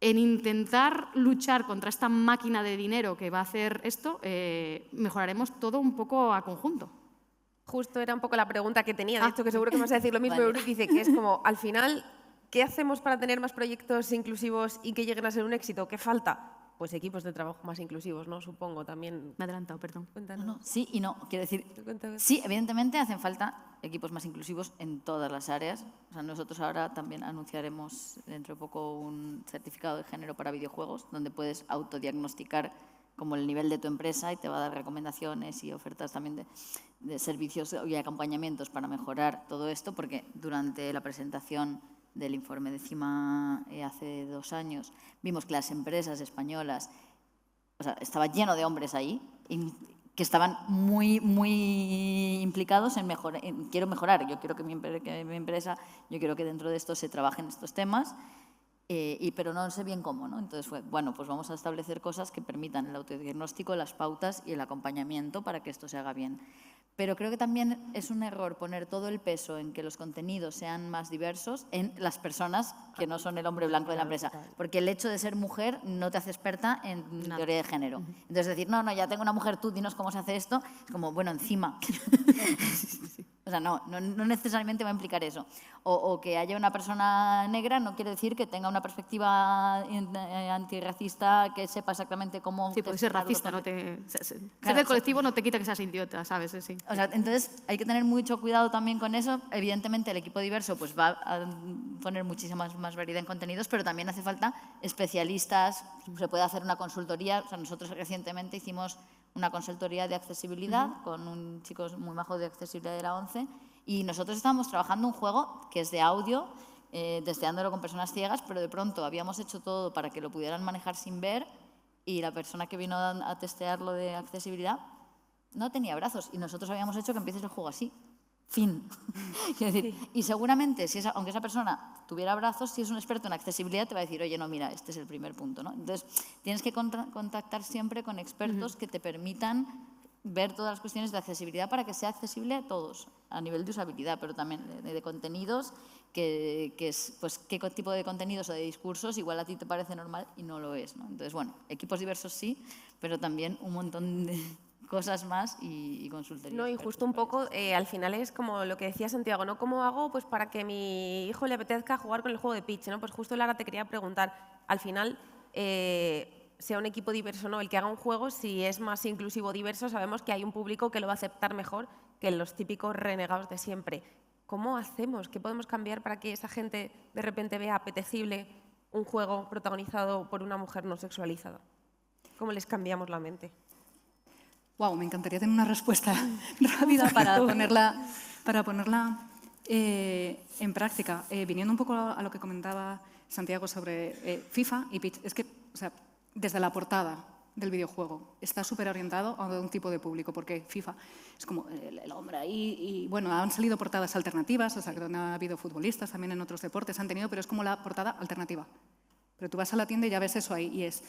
en intentar luchar contra esta máquina de dinero que va a hacer esto, mejoraremos todo un poco a conjunto. Justo era un poco la pregunta que tenía, de hecho, que seguro que me vas a decir lo mismo, vale. Dice que es como, al final, ¿qué hacemos para tener más proyectos inclusivos y que lleguen a ser un éxito? ¿Qué falta? Pues equipos de trabajo más inclusivos, ¿no? Supongo también. Me he adelantado, perdón. No, sí y no. Quiero decir, sí, evidentemente hacen falta equipos más inclusivos en todas las áreas. O sea, nosotros ahora también anunciaremos dentro de poco un certificado de género para videojuegos, donde puedes autodiagnosticar como el nivel de tu empresa y te va a dar recomendaciones y ofertas también de servicios y acompañamientos para mejorar todo esto, porque durante la presentación del informe de CIMA hace 2 años, vimos que las empresas españolas, o sea, estaba lleno de hombres ahí, que estaban muy implicados en quiero mejorar, yo quiero que mi empresa, yo quiero que dentro de esto se trabajen estos temas, pero no sé bien cómo, ¿no? Entonces fue, bueno, pues vamos a establecer cosas que permitan el autodiagnóstico, las pautas y el acompañamiento para que esto se haga bien. Pero creo que también es un error poner todo el peso en que los contenidos sean más diversos en las personas que no son el hombre blanco de la empresa. Porque el hecho de ser mujer no te hace experta en teoría de género. Entonces decir, no, ya tengo una mujer, tú dinos cómo se hace esto, es como, bueno, encima. O sea, no necesariamente va a implicar eso. O que haya una persona negra no quiere decir que tenga una perspectiva antirracista, que sepa exactamente cómo... Sí, puede ser racista, no te... Ser del colectivo no te quita que seas idiota, ¿sabes? Sí. O sea, entonces hay que tener mucho cuidado también con eso. Evidentemente el equipo diverso pues va a poner muchísima más variedad en contenidos, pero también hace falta especialistas, se puede hacer una consultoría. O sea, nosotros recientemente hicimos una consultoría de accesibilidad con un chico muy majo de accesibilidad de la ONCE y nosotros estábamos trabajando un juego que es de audio, testeándolo con personas ciegas, pero de pronto habíamos hecho todo para que lo pudieran manejar sin ver y la persona que vino a testearlo de accesibilidad no tenía brazos y nosotros habíamos hecho que empieces el juego así. Fin. Quiero decir, y seguramente, aunque esa persona tuviera brazos, si es un experto en accesibilidad, te va a decir, oye, no, mira, este es el primer punto, ¿no? Entonces, tienes que contactar siempre con expertos que te permitan ver todas las cuestiones de accesibilidad para que sea accesible a todos, a nivel de usabilidad, pero también de contenidos, que es, pues, qué tipo de contenidos o de discursos igual a ti te parece normal y no lo es, ¿no? Entonces, bueno, equipos diversos sí, pero también un montón de cosas más y consultorías. No, y justo un poco, al final es como lo que decía Santiago, ¿no? ¿Cómo hago pues, para que a mi hijo le apetezca jugar con el juego de pitch? ¿No? Pues justo, Lara, te quería preguntar, al final, sea un equipo diverso o no, el que haga un juego, si es más inclusivo o diverso, sabemos que hay un público que lo va a aceptar mejor que los típicos renegados de siempre. ¿Cómo hacemos? ¿Qué podemos cambiar para que esa gente de repente vea apetecible un juego protagonizado por una mujer no sexualizada? ¿Cómo les cambiamos la mente? Wow, me encantaría tener una respuesta rápida para ponerla en práctica. Viniendo un poco a lo que comentaba Santiago sobre FIFA y pitch, es que, o sea, desde la portada del videojuego está súper orientado a un tipo de público, porque FIFA es como el hombre ahí y, bueno, han salido portadas alternativas, o sea, que ha habido futbolistas también en otros deportes, han tenido, pero es como la portada alternativa. Pero tú vas a la tienda y ya ves eso ahí y es...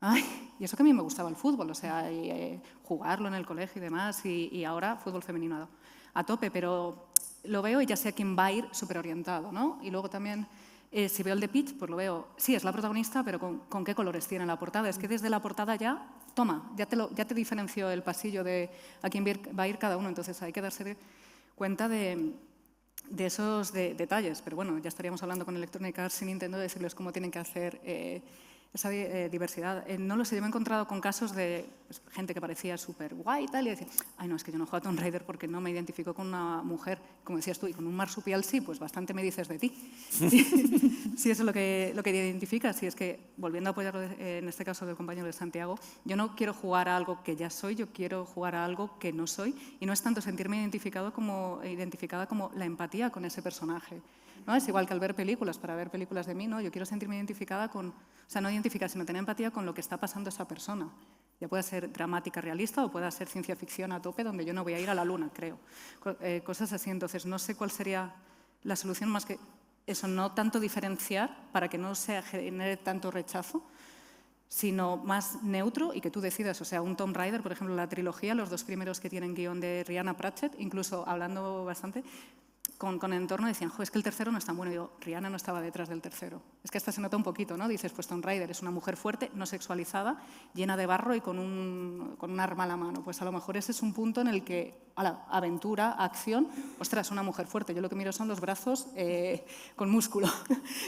Ay, y eso que a mí me gustaba el fútbol, o sea, jugarlo en el colegio y demás, y ahora fútbol femenino a tope, pero lo veo y ya sé a quién va a ir súper orientado, ¿no? Y luego también, si veo el de pitch, pues lo veo, sí, es la protagonista, pero ¿con qué colores tiene la portada? Es que desde la portada ya, toma, ya te diferenció el pasillo de a quién va a ir cada uno, entonces hay que darse cuenta de esos detalles. Pero bueno, ya estaríamos hablando con Electronic Arts y Nintendo de decirles cómo tienen que hacer esa diversidad. No lo sé, yo me he encontrado con casos de gente que parecía súper guay y tal, y decía, ay no, es que yo no juego a Tomb Raider porque no me identifico con una mujer, como decías tú, y con un marsupial sí, pues bastante me dices de ti. Si eso es lo que te identificas, y es que, volviendo a apoyarlo en este caso del compañero de Santiago, yo no quiero jugar a algo que ya soy, yo quiero jugar a algo que no soy, y no es tanto sentirme identificada como la empatía con ese personaje. ¿No? Es igual que al ver películas, para ver películas de mí, ¿no? Yo quiero sentirme identificada con, o sea, no identificada, sino tener empatía con lo que está pasando esa persona. Ya puede ser dramática, realista, o pueda ser ciencia ficción a tope, donde yo no voy a ir a la luna, creo. Cosas así. Entonces, no sé cuál sería la solución más que eso, no tanto diferenciar para que no se genere tanto rechazo, sino más neutro y que tú decidas. O sea, un Tomb Raider, por ejemplo, la trilogía, los 2 primeros que tienen guión de Rhianna Pratchett, incluso hablando bastante con el entorno, decían, es que el tercero no es tan bueno. Y digo, Rhianna no estaba detrás del tercero. Es que hasta se nota un poquito, ¿no? Dices, pues Tomb Raider es una mujer fuerte, no sexualizada, llena de barro y con un arma a la mano. Pues a lo mejor ese es un punto en el que, aventura, acción, ostras, una mujer fuerte. Yo lo que miro son los brazos con músculo,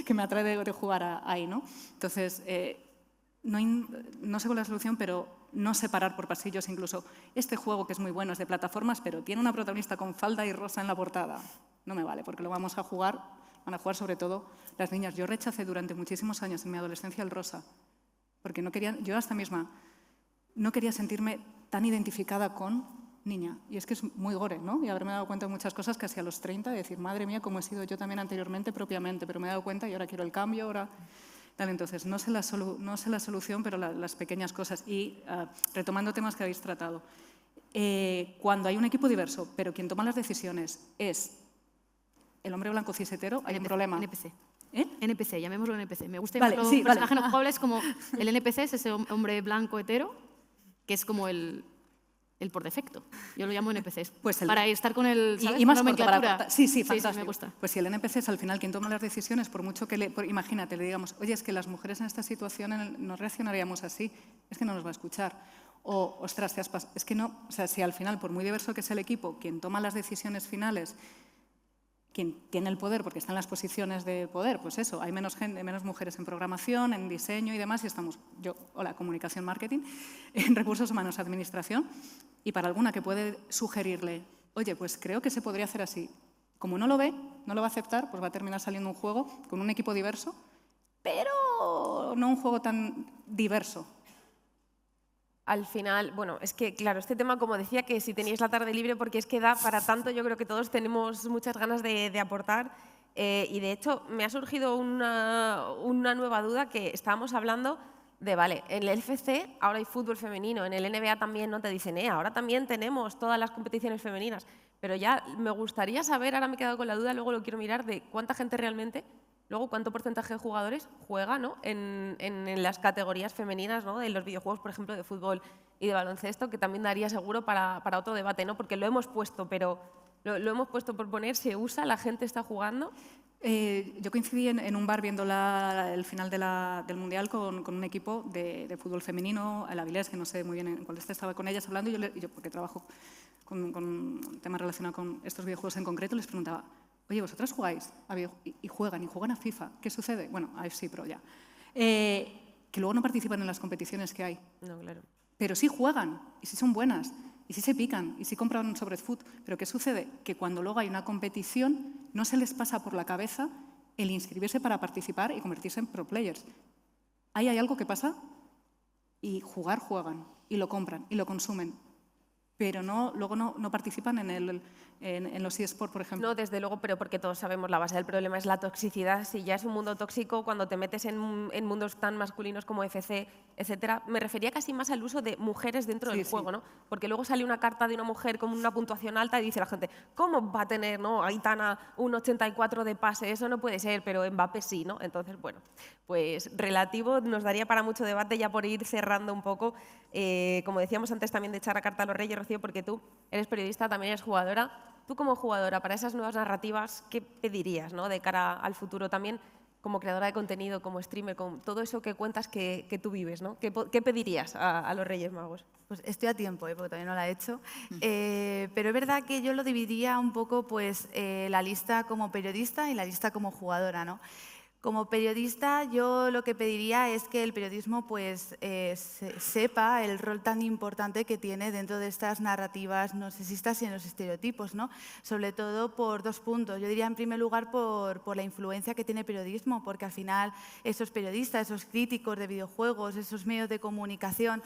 que me atrae de jugar ahí, ¿no? Entonces, no sé cuál es la solución, pero no separar por pasillos. Incluso este juego, que es muy bueno, es de plataformas, pero tiene una protagonista con falda y rosa en la portada. No me vale, porque lo van a jugar sobre todo las niñas. Yo rechacé durante muchísimos años en mi adolescencia el rosa, porque no quería, yo hasta misma no quería sentirme tan identificada con niña. Y es que es muy gore, ¿no? Y haberme dado cuenta de muchas cosas casi a los 30, de decir, madre mía, cómo he sido yo también anteriormente propiamente, pero me he dado cuenta y ahora quiero el cambio, ahora... Entonces, no sé la solución, pero las pequeñas cosas. Y retomando temas que habéis tratado, cuando hay un equipo diverso, pero quien toma las decisiones es el hombre blanco cis hetero, hay un problema. NPC. ¿Eh? NPC, llamémoslo NPC. Me gusta Vale, llamarlo sí, personaje vale. no jugable, es como el NPC es ese hombre blanco hetero, que es como el por defecto. Yo lo llamo NPCs. Pues para estar con el, ¿sabes? Y más La corto, nomenclatura. sí, fantástico. Sí, me gusta. Pues si el NPC es al final quien toma las decisiones, por mucho que imagínate, le digamos, oye, es que las mujeres en esta situación no reaccionaríamos así, es que no nos va a escuchar. O, ostras, es que no, o sea, si al final, por muy diverso que sea el equipo, quien toma las decisiones finales, quien tiene el poder, porque está en las posiciones de poder, pues eso, hay menos mujeres en programación, en diseño y demás, y estamos, comunicación, marketing, en recursos humanos, administración, y para alguna que puede sugerirle, oye, pues creo que se podría hacer así. Como no lo ve, no lo va a aceptar, pues va a terminar saliendo un juego con un equipo diverso, pero no un juego tan diverso. Al final, bueno, es que, claro, este tema, como decía, que si teníais la tarde libre, porque es que da para tanto, yo creo que todos tenemos muchas ganas de aportar. Y de hecho, me ha surgido una nueva duda que estábamos hablando de, vale, en el FC ahora hay fútbol femenino, en el NBA también, no te dicen, ahora también tenemos todas las competiciones femeninas. Pero ya me gustaría saber, ahora me he quedado con la duda, luego lo quiero mirar, de cuánta gente realmente, luego cuánto porcentaje de jugadores juega, ¿no? en las categorías femeninas, ¿no? En los videojuegos, por ejemplo, de fútbol y de baloncesto, que también daría seguro para otro debate, ¿no? Porque lo hemos puesto, pero lo hemos puesto por poner, ¿se usa? ¿La gente está jugando? Yo coincidí en un bar viendo el final del Mundial con un equipo de fútbol femenino, el Avilés, que no sé muy bien en cuál estaba con ellas hablando, y yo porque trabajo con temas relacionados con estos videojuegos en concreto, les preguntaba, oye, ¿vosotras jugáis? Y juegan a FIFA. ¿Qué sucede? Bueno, a FC Pro ya. Que luego no participan en las competiciones que hay. No, claro. Pero sí juegan, y sí son buenas, y sí se pican, y sí compran sobre food. Pero ¿qué sucede? Que cuando luego hay una competición, no se les pasa por la cabeza el inscribirse para participar y convertirse en pro players. Ahí hay algo que pasa y juegan, y lo compran, y lo consumen. Pero luego no participan en los eSports, por ejemplo. No, desde luego, pero porque todos sabemos la base del problema es la toxicidad. Si ya es un mundo tóxico, cuando te metes en mundos tan masculinos como FC, etcétera, me refería casi más al uso de mujeres dentro del juego, ¿no? Porque luego sale una carta de una mujer con una puntuación alta y dice la gente, ¿cómo va a tener, no, Aitana un 84 de pase? Eso no puede ser, pero Mbappé sí, ¿no? Entonces, bueno, pues relativo, nos daría para mucho debate ya por ir cerrando un poco. Como decíamos antes también de echar a carta a los reyes, Rocío, porque tú eres periodista, también eres jugadora. Tú como jugadora, para esas nuevas narrativas, ¿qué pedirías, ¿no? De cara al futuro también? como creadora de contenido, como streamer, con todo eso que cuentas que tú vives, ¿no? ¿Qué pedirías a los Reyes Magos? Pues estoy a tiempo, porque todavía no la he hecho. Pero es verdad que yo lo dividiría un poco, pues, la lista como periodista y la lista como jugadora, ¿no? Como periodista, yo lo que pediría es que el periodismo pues, sepa el rol tan importante que tiene dentro de estas narrativas no sexistas y en los estereotipos, ¿no? Sobre todo por 2 puntos. Yo diría, en primer lugar, por la influencia que tiene el periodismo, porque al final esos periodistas, esos críticos de videojuegos, esos medios de comunicación,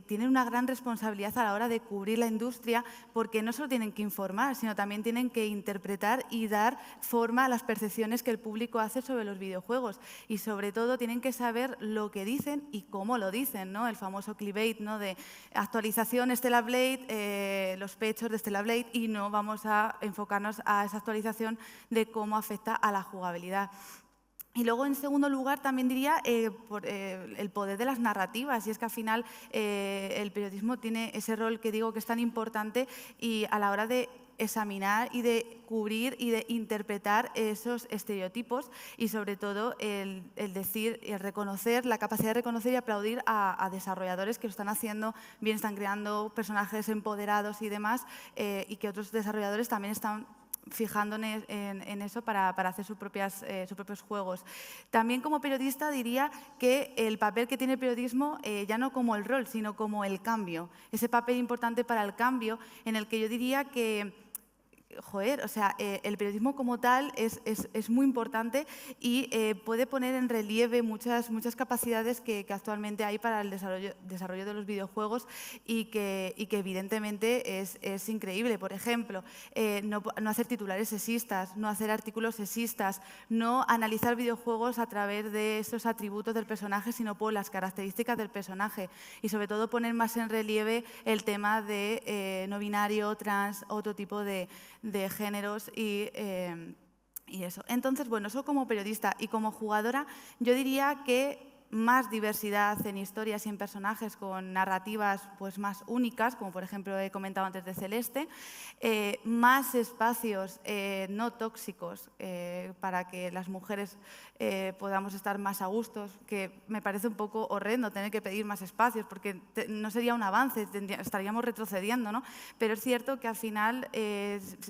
tienen una gran responsabilidad a la hora de cubrir la industria, porque no solo tienen que informar, sino también tienen que interpretar y dar forma a las percepciones que el público hace sobre los videojuegos. Y sobre todo tienen que saber lo que dicen y cómo lo dicen, ¿no? El famoso clickbait, ¿no? De actualización Stellar Blade, los pechos de Stellar Blade, y no vamos a enfocarnos a esa actualización de cómo afecta a la jugabilidad. Y luego, en segundo lugar, también diría por el poder de las narrativas, y es que al final el periodismo tiene ese rol que digo que es tan importante, y a la hora de examinar y de cubrir y de interpretar esos estereotipos, y sobre todo el decir, el reconocer, la capacidad de reconocer y aplaudir a desarrolladores que lo están haciendo bien, están creando personajes empoderados y demás, y que otros desarrolladores también están fijando en eso para hacer sus propios juegos. También como periodista diría que el papel que tiene el periodismo, ya no como el rol, sino como el cambio. Ese papel importante para el cambio, en el que yo diría que o sea, el periodismo como tal es muy importante y puede poner en relieve muchas capacidades que actualmente hay para el desarrollo de los videojuegos, y que evidentemente es increíble. Por ejemplo, no hacer titulares sexistas, no hacer artículos sexistas, no analizar videojuegos a través de esos atributos del personaje, sino por las características del personaje, y sobre todo poner más en relieve el tema de no binario, trans, otro tipo de géneros y eso. Entonces, bueno, eso como periodista. Y como jugadora, yo diría que más diversidad en historias y en personajes, con narrativas pues, más únicas, como por ejemplo he comentado antes de Celeste, más espacios no tóxicos para que las mujeres podamos estar más a gustos, que me parece un poco horrendo tener que pedir más espacios, porque no sería un avance, estaríamos retrocediendo, ¿no? Pero es cierto que al final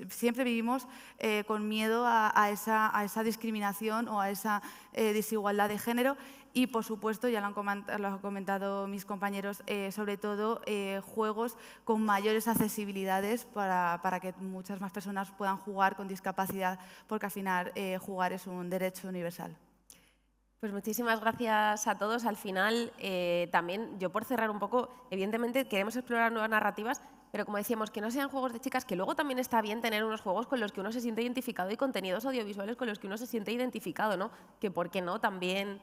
siempre vivimos con miedo a esa discriminación o a esa desigualdad de género. Y, por supuesto, ya lo han comentado mis compañeros, sobre todo juegos con mayores accesibilidades para que muchas más personas puedan jugar con discapacidad, porque al final jugar es un derecho universal. Pues muchísimas gracias a todos. Al final, también yo por cerrar un poco, evidentemente queremos explorar nuevas narrativas, pero como decíamos, que no sean juegos de chicas, que luego también está bien tener unos juegos con los que uno se siente identificado y contenidos audiovisuales con los que uno se siente identificado, ¿no? Que por qué no también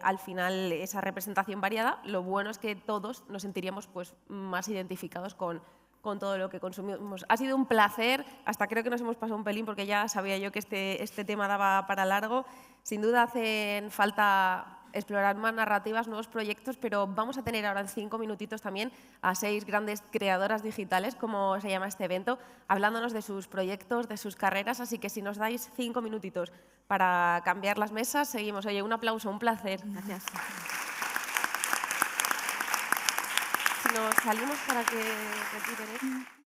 al final esa representación variada. Lo bueno es que todos nos sentiríamos pues, más identificados con todo lo que consumimos. Ha sido un placer, hasta creo que nos hemos pasado un pelín porque ya sabía yo que este tema daba para largo. Sin duda hacen falta explorar más narrativas, nuevos proyectos, pero vamos a tener ahora en 5 minutitos también a 6 grandes creadoras digitales, como se llama este evento, hablándonos de sus proyectos, de sus carreras, así que si nos dais 5 minutitos para cambiar las mesas, seguimos. Oye, un aplauso, un placer. Gracias. Si nos salimos para que retiren esto.